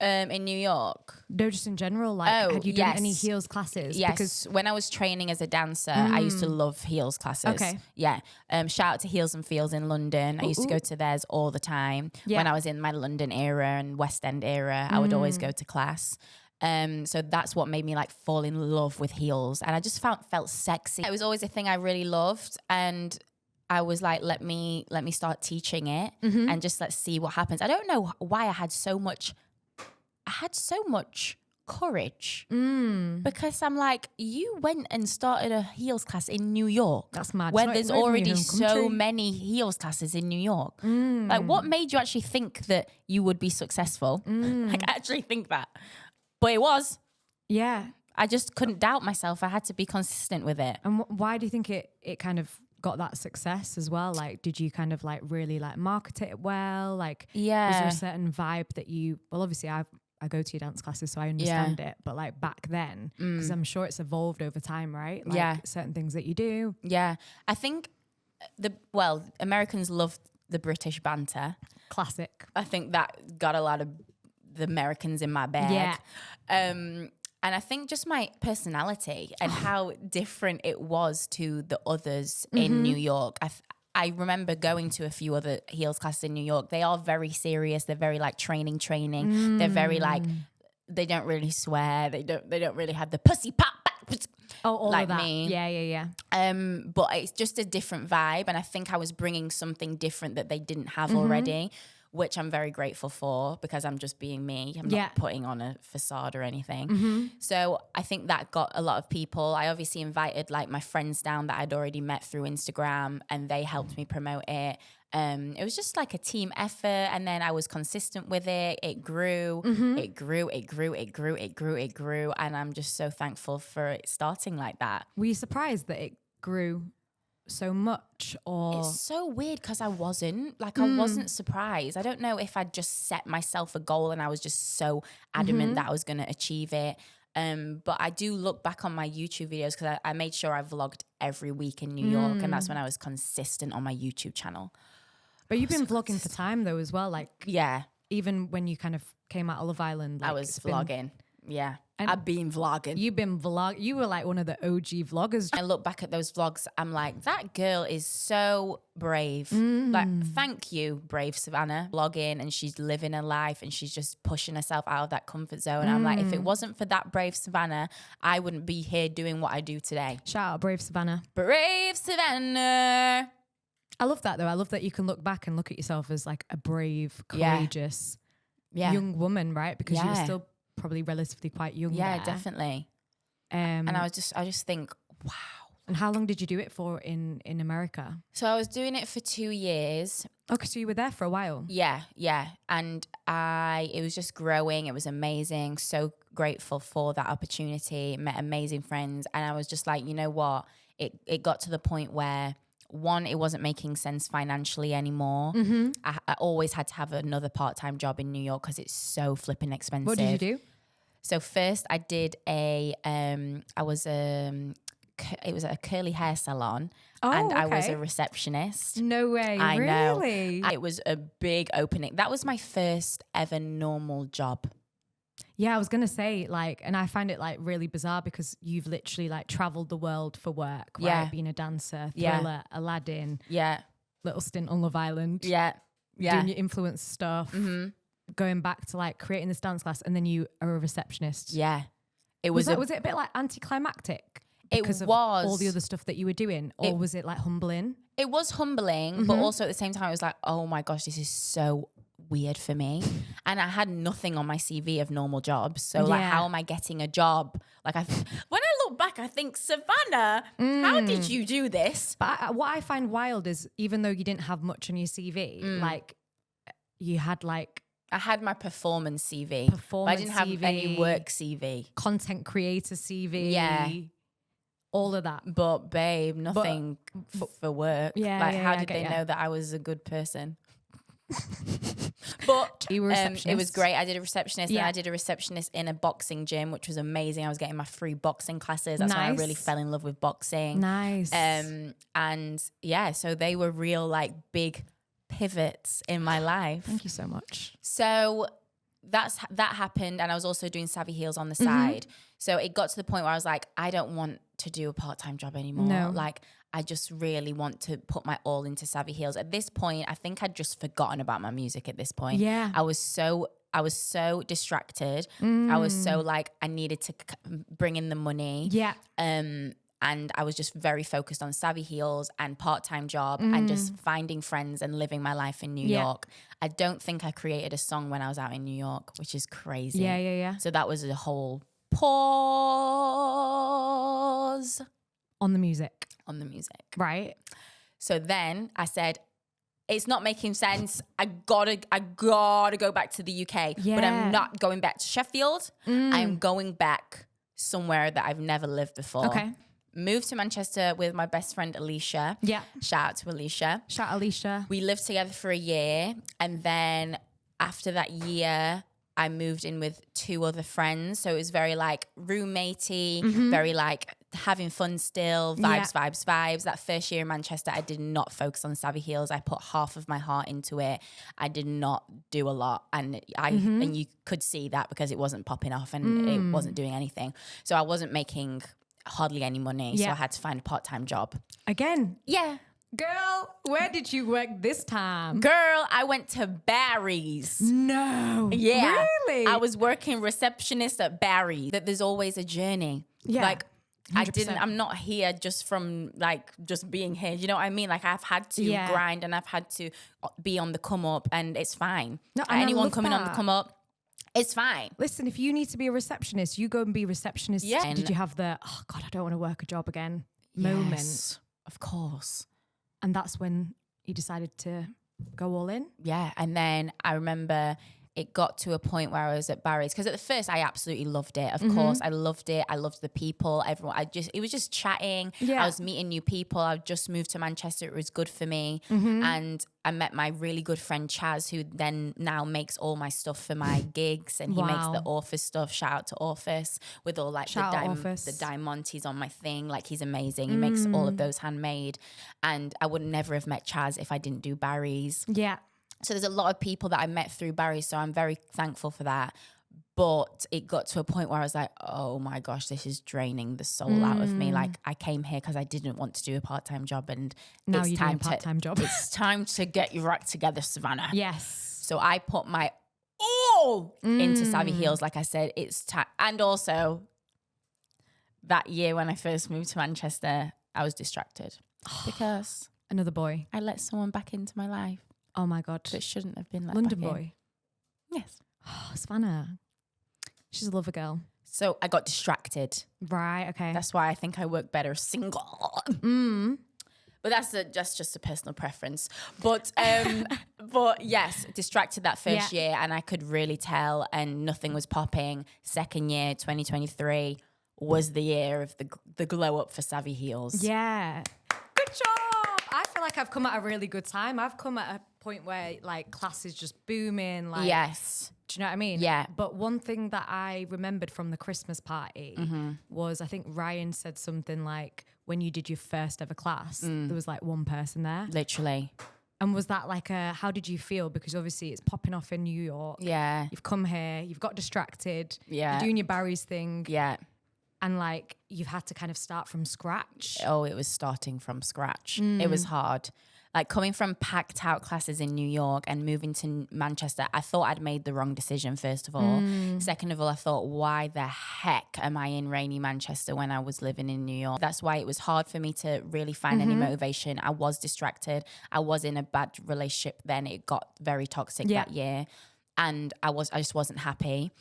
In New York. No, just in general. Like, had you done any heels classes? Yes. Because when I was training as a dancer, I used to love heels classes. Okay. Yeah. Shout out to Heels and Feels in London. I used to go to theirs all the time. Yeah. When I was in my London era and West End era, I would always go to class. So that's what made me like fall in love with heels. And I just felt sexy. It was always a thing I really loved. And I was like, let me start teaching it and just let's see what happens. I don't know why I had so much courage. Because I'm like, you went and started a heels class in New York. That's mad. Where It's there's not even already your home so country. many heels classes in New York. Like, what made you actually think that you would be successful? Like, I actually think that. But it was. Yeah. I just couldn't doubt myself. I had to be consistent with it. And why do you think it kind of got that success as well? Like, did you kind of like really like market it well? Like, was there a certain vibe that you, well, obviously I go to your dance classes, so I understand it. But like back then, because I'm sure it's evolved over time, right? Like certain things that you do. Yeah. I think Americans love the British banter. Classic. I think that got a lot of the Americans in my bag. Yeah. And I think just my personality and how different it was to the others in New York. I remember going to a few other heels classes in New York. They are very serious. They're very like training. They're very like, they don't really swear. They don't really have the pussy pop. All like of that. me. Yeah. But it's just a different vibe. And I think I was bringing something different that they didn't have already, which I'm very grateful for because I'm just being me. I'm not putting on a facade or anything. So I think that got a lot of people. I obviously invited like my friends down that I'd already met through Instagram and they helped me promote it. It was just like a team effort, and then I was consistent with it. It grew, it grew, and I'm just so thankful for it starting like that. Were you surprised that it grew so much, or it's so weird because I wasn't surprised. I don't know if I'd just set myself a goal and I was just so adamant that I was going to achieve it. But I do look back on my YouTube videos because I made sure I vlogged every week in New York, and that's when I was consistent on my YouTube channel. But you've been vlogging for time though as well, like Yeah, even when you kind of came out of Love Island, like I was vlogging. Yeah, And I've been vlogging. You were like one of the OG vloggers. I look back at those vlogs, I'm like, that girl is so brave. Like, thank you, brave Savanna, vlogging, and she's living her life and she's just pushing herself out of that comfort zone. I'm like, if it wasn't for that brave Savanna, I wouldn't be here doing what I do today. Shout out brave Savanna. Brave Savanna. I love that though. I love that you can look back and look at yourself as like a brave, courageous young woman, right? Because you were still probably relatively quite young. Yeah, definitely. And I just think, wow. And how long did you do it for in America? So I was doing it for 2 years. Okay, so you were there for a while. Yeah. And it was just growing. It was amazing. So grateful for that opportunity. Met amazing friends. And I was just like, you know what? It got to the point where, one, it wasn't making sense financially anymore. I always had to have another part-time job in New York because it's so flipping expensive. What did you do? So first I did it was a curly hair salon, and I was a receptionist. No way. I really? know. It was a big opening. That was my first ever normal job. Yeah, I was going to say, like, and I find it like really bizarre because you've literally like traveled the world for work, right? Yeah. Being a dancer, Thriller, Aladdin, little stint on Love Island. Yeah. Doing your influence stuff, going back to like creating this dance class, and then you are a receptionist. Yeah. Was it a bit like anticlimactic? Because of all the other stuff that you were doing, or was it like humbling? It was humbling, but also at the same time, I was like, oh my gosh, this is so weird for me. And I had nothing on my CV of normal jobs. So like, how am I getting a job? Like when I look back, I think, Savanna, how did you do this? But what I find wild is even though you didn't have much on your CV, like you had like, I had my performance CV, but I didn't have CV, any work CV. Content creator CV. Yeah. All of that. But babe, nothing for work. How did they know that I was a good person? But you were a receptionist. It was great. I did a receptionist, and I did a receptionist in a boxing gym, which was amazing. I was getting my free boxing classes. That's when I really fell in love with boxing. Nice. And yeah, so they were real like big pivots in my life. Thank you so much. So that happened, and I was also doing Savvy Heels on the side. So it got to the point where I was like, I don't want to do a part-time job anymore. No. Like, I just really want to put my all into Savvy Heels. At this point, I think I'd just forgotten about my music at this point. Yeah. I was so distracted. I was so like, I needed to bring in the money. Yeah. And I was just very focused on Savvy Heels and part-time job and just finding friends and living my life in New York. I don't think I created a song when I was out in New York, which is crazy. Yeah. So that was a whole pause On the music. Right. So then I said, it's not making sense. I gotta go back to the UK. Yeah. But I'm not going back to Sheffield. I'm going back somewhere that I've never lived before. Okay. Moved to Manchester with my best friend Alicia. Yeah. Shout out to Alicia. Shout out Alicia. We lived together for a year. And then after that year, I moved in with 2 other friends. So it was very like roommatey, very like having fun still, vibes. That first year in Manchester, I did not focus on Savvy Heels. I put half of my heart into it. I did not do a lot. And and you could see that because it wasn't popping off and it wasn't doing anything. So I wasn't making hardly any money. So I had to find a part-time job. Again. Yeah. Girl, where did you work this time? Girl, I went to Barry's. No. Yeah. Really? I was working receptionist at Barry's. That there's always a journey. Yeah. Like 100%. I'm not here just from like just being here. You know what I mean? Like I've had to grind and I've had to be on the come up and it's fine. No, and anyone coming on the come up, it's fine. Listen, if you need to be a receptionist, you go and be a receptionist. Yeah. Did you have the, oh God, I don't want to work a job again moment? Yes, of course. And that's when you decided to go all in? Yeah. And then I remember it got to a point where I was at Barry's because at the first I absolutely loved it. Of course, I loved it. I loved the people, everyone. It was just chatting. Yeah. I was meeting new people. I just moved to Manchester. It was good for me. And I met my really good friend Chaz, who then now makes all my stuff for my gigs, and he makes the Office stuff. Shout out to Office with all like the diamantes on my thing. Like he's amazing. He makes all of those handmade, and I would never have met Chaz if I didn't do Barry's. Yeah. So there's a lot of people that I met through Barry, so I'm very thankful for that. But it got to a point where I was like, oh my gosh, this is draining the soul out of me. Like I came here because I didn't want to do a part-time job, and now it's you're doing a part-time job. It's time to get your act together, Savanna. Yes. So I put my all into Savvy Heels. Like I said, it's time. And also that year when I first moved to Manchester, I was distracted because another boy. I let someone back into my life. Oh my God. That shouldn't have been let London back boy. In. Yes. Oh, Savanna. She's a lover girl. So I got distracted. Right, okay. That's why I think I work better single. But that's just a personal preference. But but yes, distracted that first year, and I could really tell, and nothing was popping. Second year, 2023, was the year of the glow up for Savvy Heels. Yeah. Good job. I feel like I've come at a really good time. I've come at a point where like class is just booming. Like, yes. Do you know what I mean? Yeah. But one thing that I remembered from the Christmas party was I think Ryan said something like, when you did your first ever class, there was like one person there. Literally. And was that like how did you feel? Because obviously it's popping off in New York. Yeah. You've come here, you've got distracted. Yeah. You're doing your Barry's thing. Yeah. And like you've had to kind of start from scratch. Oh, it was starting from scratch. It was hard. Like coming from packed out classes in New York and moving to Manchester, I thought I'd made the wrong decision, first of all. Second of all, I thought, why the heck am I in rainy Manchester when I was living in New York? That's why it was hard for me to really find any motivation. I was distracted. I was in a bad relationship then. It got very toxic that year. And I just wasn't happy.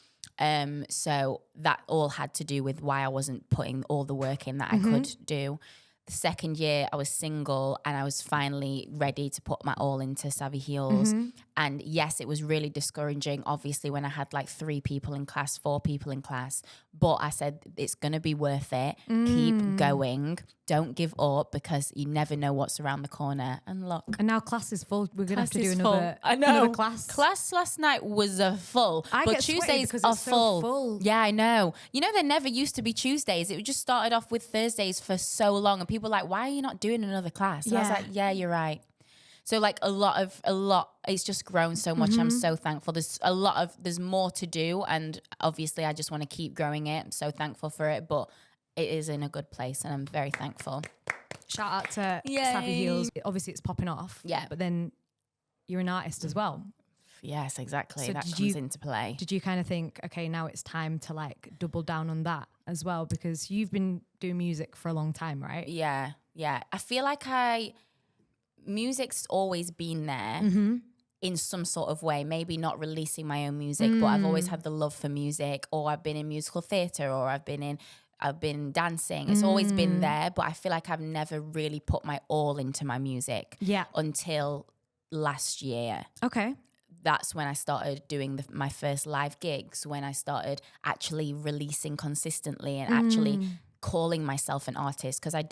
So that all had to do with why I wasn't putting all the work in that I could do. The second year I was single and I was finally ready to put my all into Savvy Heels. And yes, it was really discouraging, obviously, when I had like 3 people in class, 4 people in class. But I said, it's going to be worth it. Keep going. Don't give up, because you never know what's around the corner. And look. And now class is full. We're going to have to do another class. Class last night was full. I but get Tuesdays because are it's so full. Yeah, I know. You know, there never used to be Tuesdays. It just started off with Thursdays for so long. And people were like, why are you not doing another class? And I was like, yeah, you're right. So like a lot, it's just grown so much. I'm so thankful. There's more to do. And obviously I just want to keep growing it. I'm so thankful for it, but it is in a good place and I'm very thankful. Shout out to Savvy Heels. Obviously it's popping off. Yeah. But then you're an artist as well. Yes, exactly. So that did comes you- into play. Did you kind of think, okay, now it's time to like double down on that as well? Because you've been doing music for a long time, right? Yeah. I feel like music's always been there in some sort of way. Maybe not releasing my own music, but I've always had the love for music, or I've been in musical theatre, or I've been dancing. It's always been there, but I feel like I've never really put my all into my music. Yeah. Until last year. Okay. That's when I started doing my first live gigs, when I started actually releasing consistently and actually calling myself an artist, because I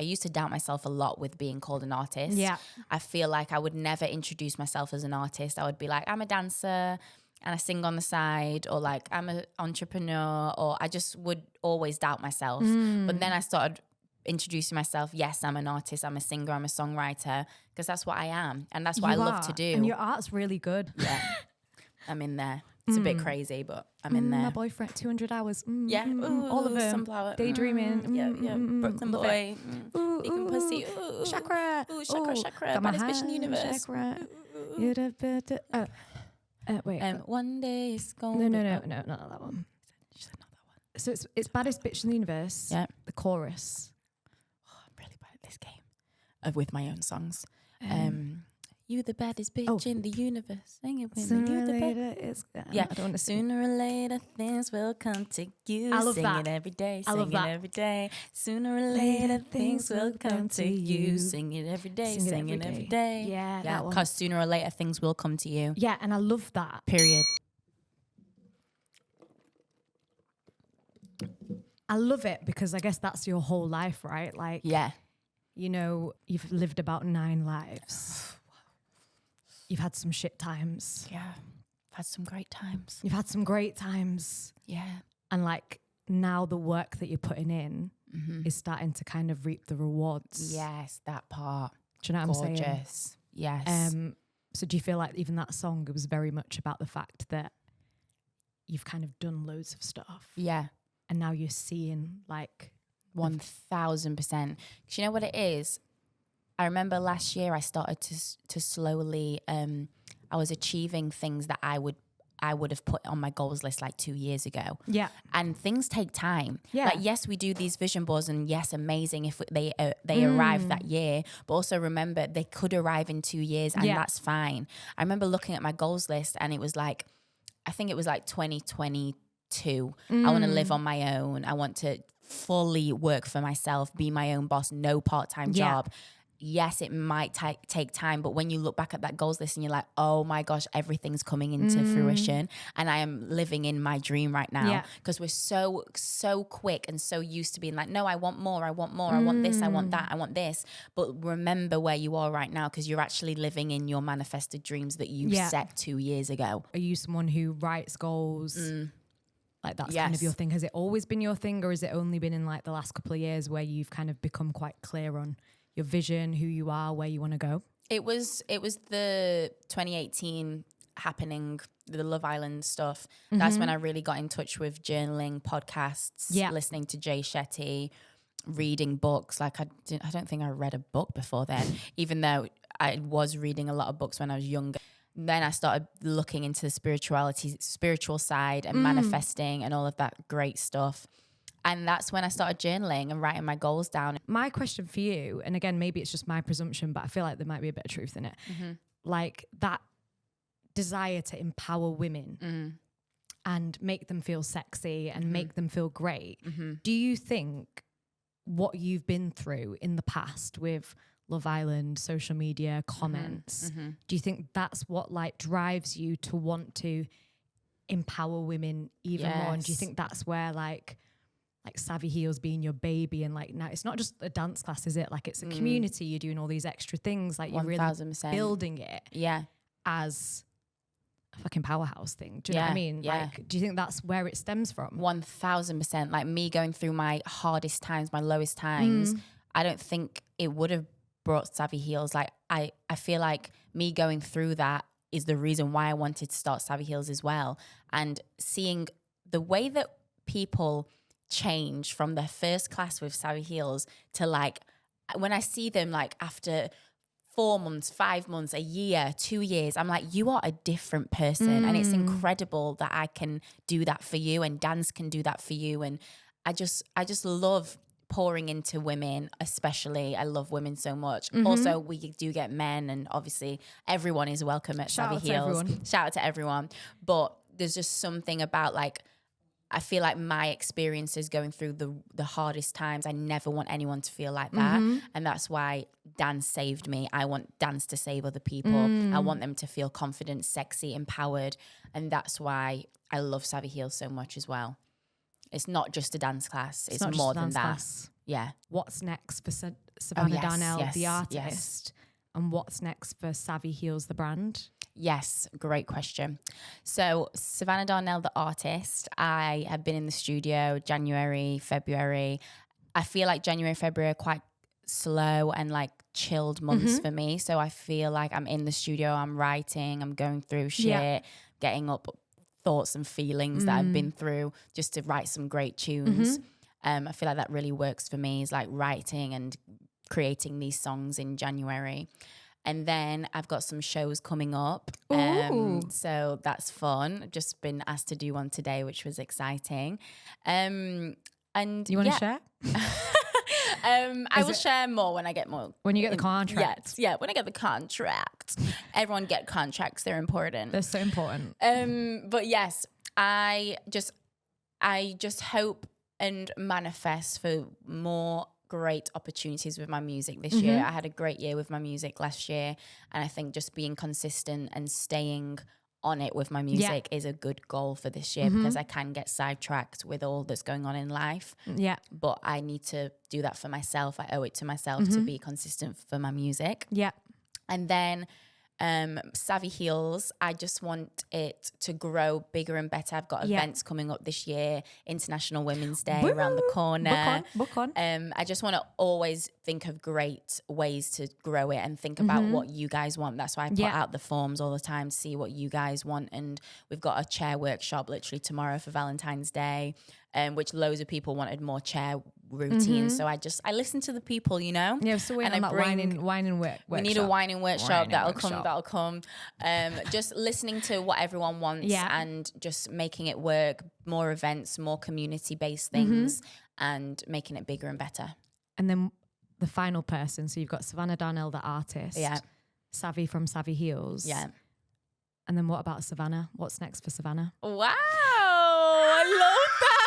used to doubt myself a lot with being called an artist. Yeah. I feel like I would never introduce myself as an artist. I would be like, I'm a dancer and I sing on the side, or like I'm an entrepreneur, or I just would always doubt myself. But then I started introducing myself. Yes, I'm an artist, I'm a singer, I'm a songwriter, because that's what I am, and that's what I love to do. And your art's really good. Yeah, I'm in there. It's a bit crazy, but I'm in there. My boyfriend, 200 hours. Yeah, all of them. Sunflower. Daydreaming. Yeah. Brooklyn boy. Vegan pussy. Chakra. Ooh, chakra. Got my Baddest bitch in the universe. Chakra. Wait. One day it's gonna. No, not that one. She said not that one. So it's baddest bitch in the universe. Yeah. The chorus. I'm really bad at this game. With my own songs. You the baddest bitch in the universe. Sing it with me. Sooner You or the later, it's Yeah, I don't want to sing. sooner or later things will come to you. I love sing that. it every day, I sing love it that. every day. Sooner or later things will come to you. Sing it every day, sing it every day. Yeah, that one. Because sooner or later things will come to you. Yeah, and I love that. Period. I love it because I guess that's your whole life, right? Like, Yeah. you know, you've lived about 9 lives. You've had some shit times. Yeah. I've had some great times. You've had some great times. Yeah. And like now the work that you're putting in is starting to kind of reap the rewards. Yes, that part. Do you know what I'm saying? Gorgeous. Yes. So do you feel like even that song, it was very much about the fact that you've kind of done loads of stuff Yeah. and now you're seeing like 1000%. You know what it is? I remember last year I started to slowly, I was achieving things that I would have put on my goals list like 2 years ago. Yeah. And things take time. Yeah. Like, yes, we do these vision boards, and yes, amazing if they arrive that year. But also remember, they could arrive in 2 years, and that's fine. I remember looking at my goals list, and it was like, I think it was like 2022. I want to live on my own. I want to fully work for myself, be my own boss, no part-time job. Yes, it might take time, but when you look back at that goals list and you're like, oh my gosh, everything's coming into fruition, and I am living in my dream right now, because we're so quick and so used to being like, no, I want more, I want this, I want that, I want this. But remember where you are right now, because you're actually living in your manifested dreams that you set 2 years ago. Are you someone who writes goals? Like that's kind of your thing. Has it always been your thing, or has it only been in like the last couple of years where you've kind of become quite clear on your vision, who you are, where you want to go? It was the 2018 happening, the Love Island stuff. That's when I really got in touch with journaling, podcasts, listening to Jay Shetty, reading books. Like I don't think I read a book before then, even though I was reading a lot of books when I was younger. Then I started looking into the spiritual side and manifesting and all of that great stuff. And that's when I started journaling and writing my goals down. My question for you, and again, maybe it's just my presumption, but I feel like there might be a bit of truth in it. Like that desire to empower women and make them feel sexy and make them feel great. Do you think what you've been through in the past with Love Island, social media, comments, do you think that's what like drives you to want to empower women even more? And do you think that's where like Savvy Heels being your baby, and like now it's not just a dance class, is it? Like it's a community, you're doing all these extra things, like you're really 1000%. building it as a fucking powerhouse thing. Do you know what I mean? Like, do you think that's where it stems from? 1000%. Like me going through my hardest times, my lowest times, I don't think it would have brought Savvy Heels. Like I feel like me going through that is the reason why I wanted to start Savvy Heels as well. And seeing the way that people change from their first class with Savvy Heels to like when I see them like after 4 months, 5 months, a year, 2 years, I'm like, you are a different person. And it's incredible that I can do that for you and dance can do that for you. And I just love pouring into women, especially. I love women so much. Also, we do get men, and obviously everyone is welcome at Savvy Heels. Shout out to everyone. But there's just something about like, I feel like my experiences going through the hardest times, I never want anyone to feel like that. And that's why dance saved me. I want dance to save other people. I want them to feel confident, sexy, empowered. And that's why I love Savvy Heels so much as well. It's not just a dance class. It's more than that. Class. Yeah. What's next for Savanna Darnell, the artist? Yes. And what's next for Savvy Heels, the brand? Yes, great question. So Savanna Darnell, the artist, I have been in the studio January, February. I feel like January, February are quite slow and like chilled months for me. So I feel like I'm in the studio, I'm writing, I'm going through shit, getting up thoughts and feelings that I've been through just to write some great tunes. I feel like that really works for me, is like writing and creating these songs in January. And then I've got some shows coming up. So that's fun. I've just been asked to do one today, which was exciting. And you want to share? I will share more when I get more. When you get the contract. Yes, yeah, when I get the contract. Everyone get contracts. They're important. They're so important. But yes, I just hope and manifest for more great opportunities with my music this year. I had a great year with my music last year, and I think just being consistent and staying on it with my music is a good goal for this year, because I can get sidetracked with all that's going on in life. Yeah. But I need to do that for myself. I owe it to myself to be consistent for my music. Yeah. And then Savvy Heels, I just want it to grow bigger and better. I've got events coming up this year, International Women's Day around the corner. Book on. I just want to always think of great ways to grow it and think about what you guys want. That's why I put out the forms all the time to see what you guys want. And we've got a chair workshop literally tomorrow for Valentine's Day, which loads of people wanted more chair routines. So I listen to the people, you know. Yeah, so we're on that wine and workshop. We need a wine and workshop. That'll come. Just listening to what everyone wants and just making it work. More events, more community-based things, and making it bigger and better. And then the final person. So you've got Savanna Darnell, the artist. Yeah. Savvy from Savvy Heels. Yeah. And then what about Savanna? What's next for Savanna? Wow, I love that.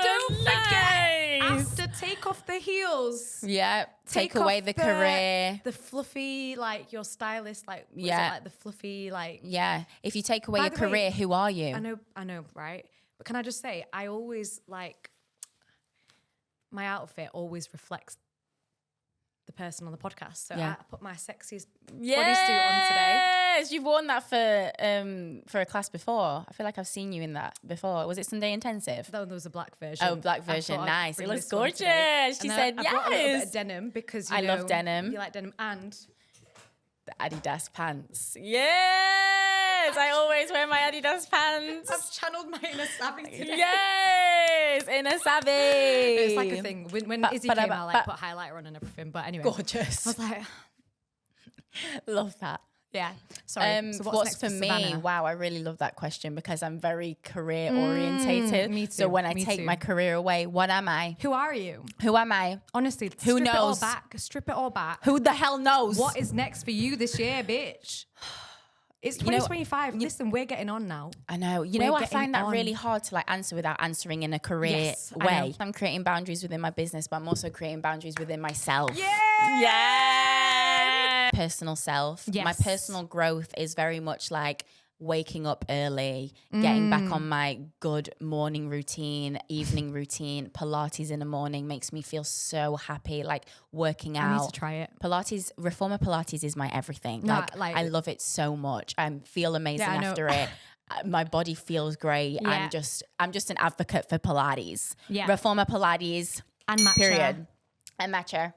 Don't forget, after take off the heels. Yeah. Take away the career. The fluffy, like your stylist, like, like the fluffy, like. Yeah. If you take away your career, who are you? I know, right? But can I just say, I always like, my outfit always reflects the person on the podcast. So I put my sexiest bodysuit on today. Yes, you've worn that for a class before. I feel like I've seen you in that before. Was it Sunday Intensive? No, there was a black version. Oh, black version. Nice. It looks gorgeous. She said yes. I brought a little bit of denim because I love denim. You like denim, and the Adidas pants. Yes, I always wear my Adidas pants. I've channeled my inner savvy today. Yes, inner savvy. It's like a thing. When Izzy came out, like put highlighter on and everything. But anyway, gorgeous. I was like, love that. Yeah. Sorry. So what's for me? Savannah? Wow, I really love that question because I'm very career orientated. Me too. So when I take my career away, what am I? Who are you? Who am I? Honestly, who knows? Strip it all back. Who the hell knows? What is next for you this year, bitch? It's 2025. Listen, we're getting on now. I know. I find that really hard to like answer without answering in a career way. I'm creating boundaries within my business, but I'm also creating boundaries within myself. Yeah. Personal self. Yes. My personal growth is very much like waking up early, getting back on my good morning routine, evening routine. Pilates in the morning makes me feel so happy, like working out. I need to try it. Pilates, Reformer Pilates is my everything. I love it so much. I feel amazing after it. My body feels great. Yeah. I'm just an advocate for Pilates. Yeah. Reformer Pilates. And matcha. Period. And matcha.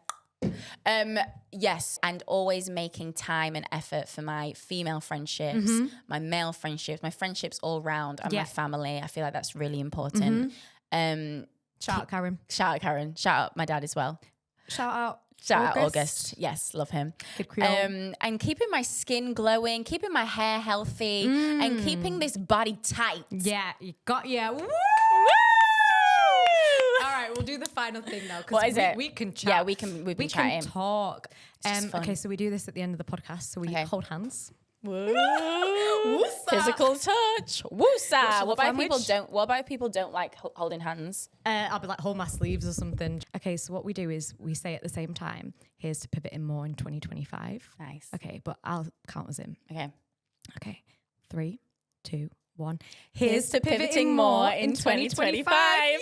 Yes, and always making time and effort for my female friendships, my male friendships, my friendships all round, and my family. I feel like that's really important. Shout out Karen. Shout out Karen. Shout out my dad as well. Shout out Shout out August. Yes, love him. Good Creole. And keeping my skin glowing, keeping my hair healthy, and keeping this body tight. Yeah, you got Woo! All right, we'll do the final thing now. What is it? We can chat. Yeah, we've been chatting. Can talk. Just fun. Okay, so we do this at the end of the podcast. So we hold hands. Physical touch. Woosa. What about language? people don't like holding hands? I'll be like, hold my sleeves or something. Okay, so what we do is we say at the same time, here's to pivoting more in 2025. Nice. Okay, but I'll count us in. Okay. 3, 2, 1. Here's to pivoting more in 2025. Yay!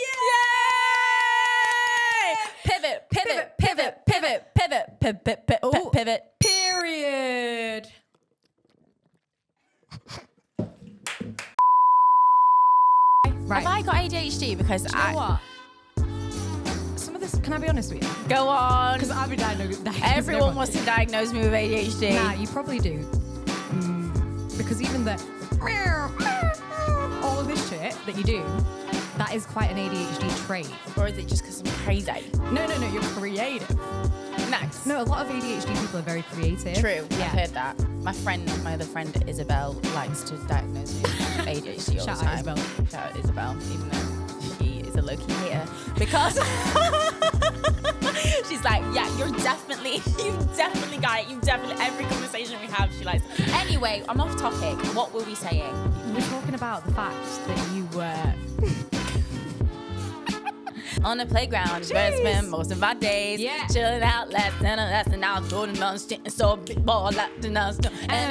Pivot. Period. Right. Have I got ADHD? Because Do you know what? Some of this, can I be honest with you? Go on. Because I've been diagnosed. Everyone wants to diagnose me with ADHD. Nah, you probably do. Because even all of this shit that you do, that is quite an ADHD trait. Or is it just because I'm crazy? No, you're creative. Nice. No, a lot of ADHD people are very creative. True, Yeah. I've heard that. My other friend Isabel likes to diagnose me with ADHD all Shout the out time. Isabel. Shout out Isabel, even though she is a low-key hater. Because she's like, yeah, you've definitely got it. Every conversation we have, she likes it. Anyway, I'm off topic. What were we saying? We're talking about the fact that you were... On the playground, where I spend most of my days. Yeah. Chilling out, last and I was going on stinting so big ball, and a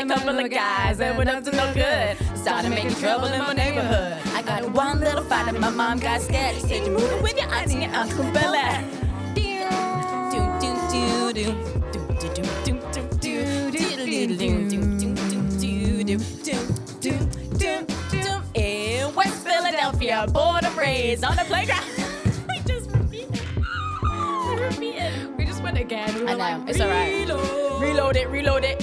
couple of guys that went up to no good. Started making trouble in my neighborhood. I got in one little fight and my mom got scared. She said, "You moving with your auntie and Uncle Billy." In West Philadelphia, born and raised on the playground. We just went again. We were I know, it's all right. Reload it.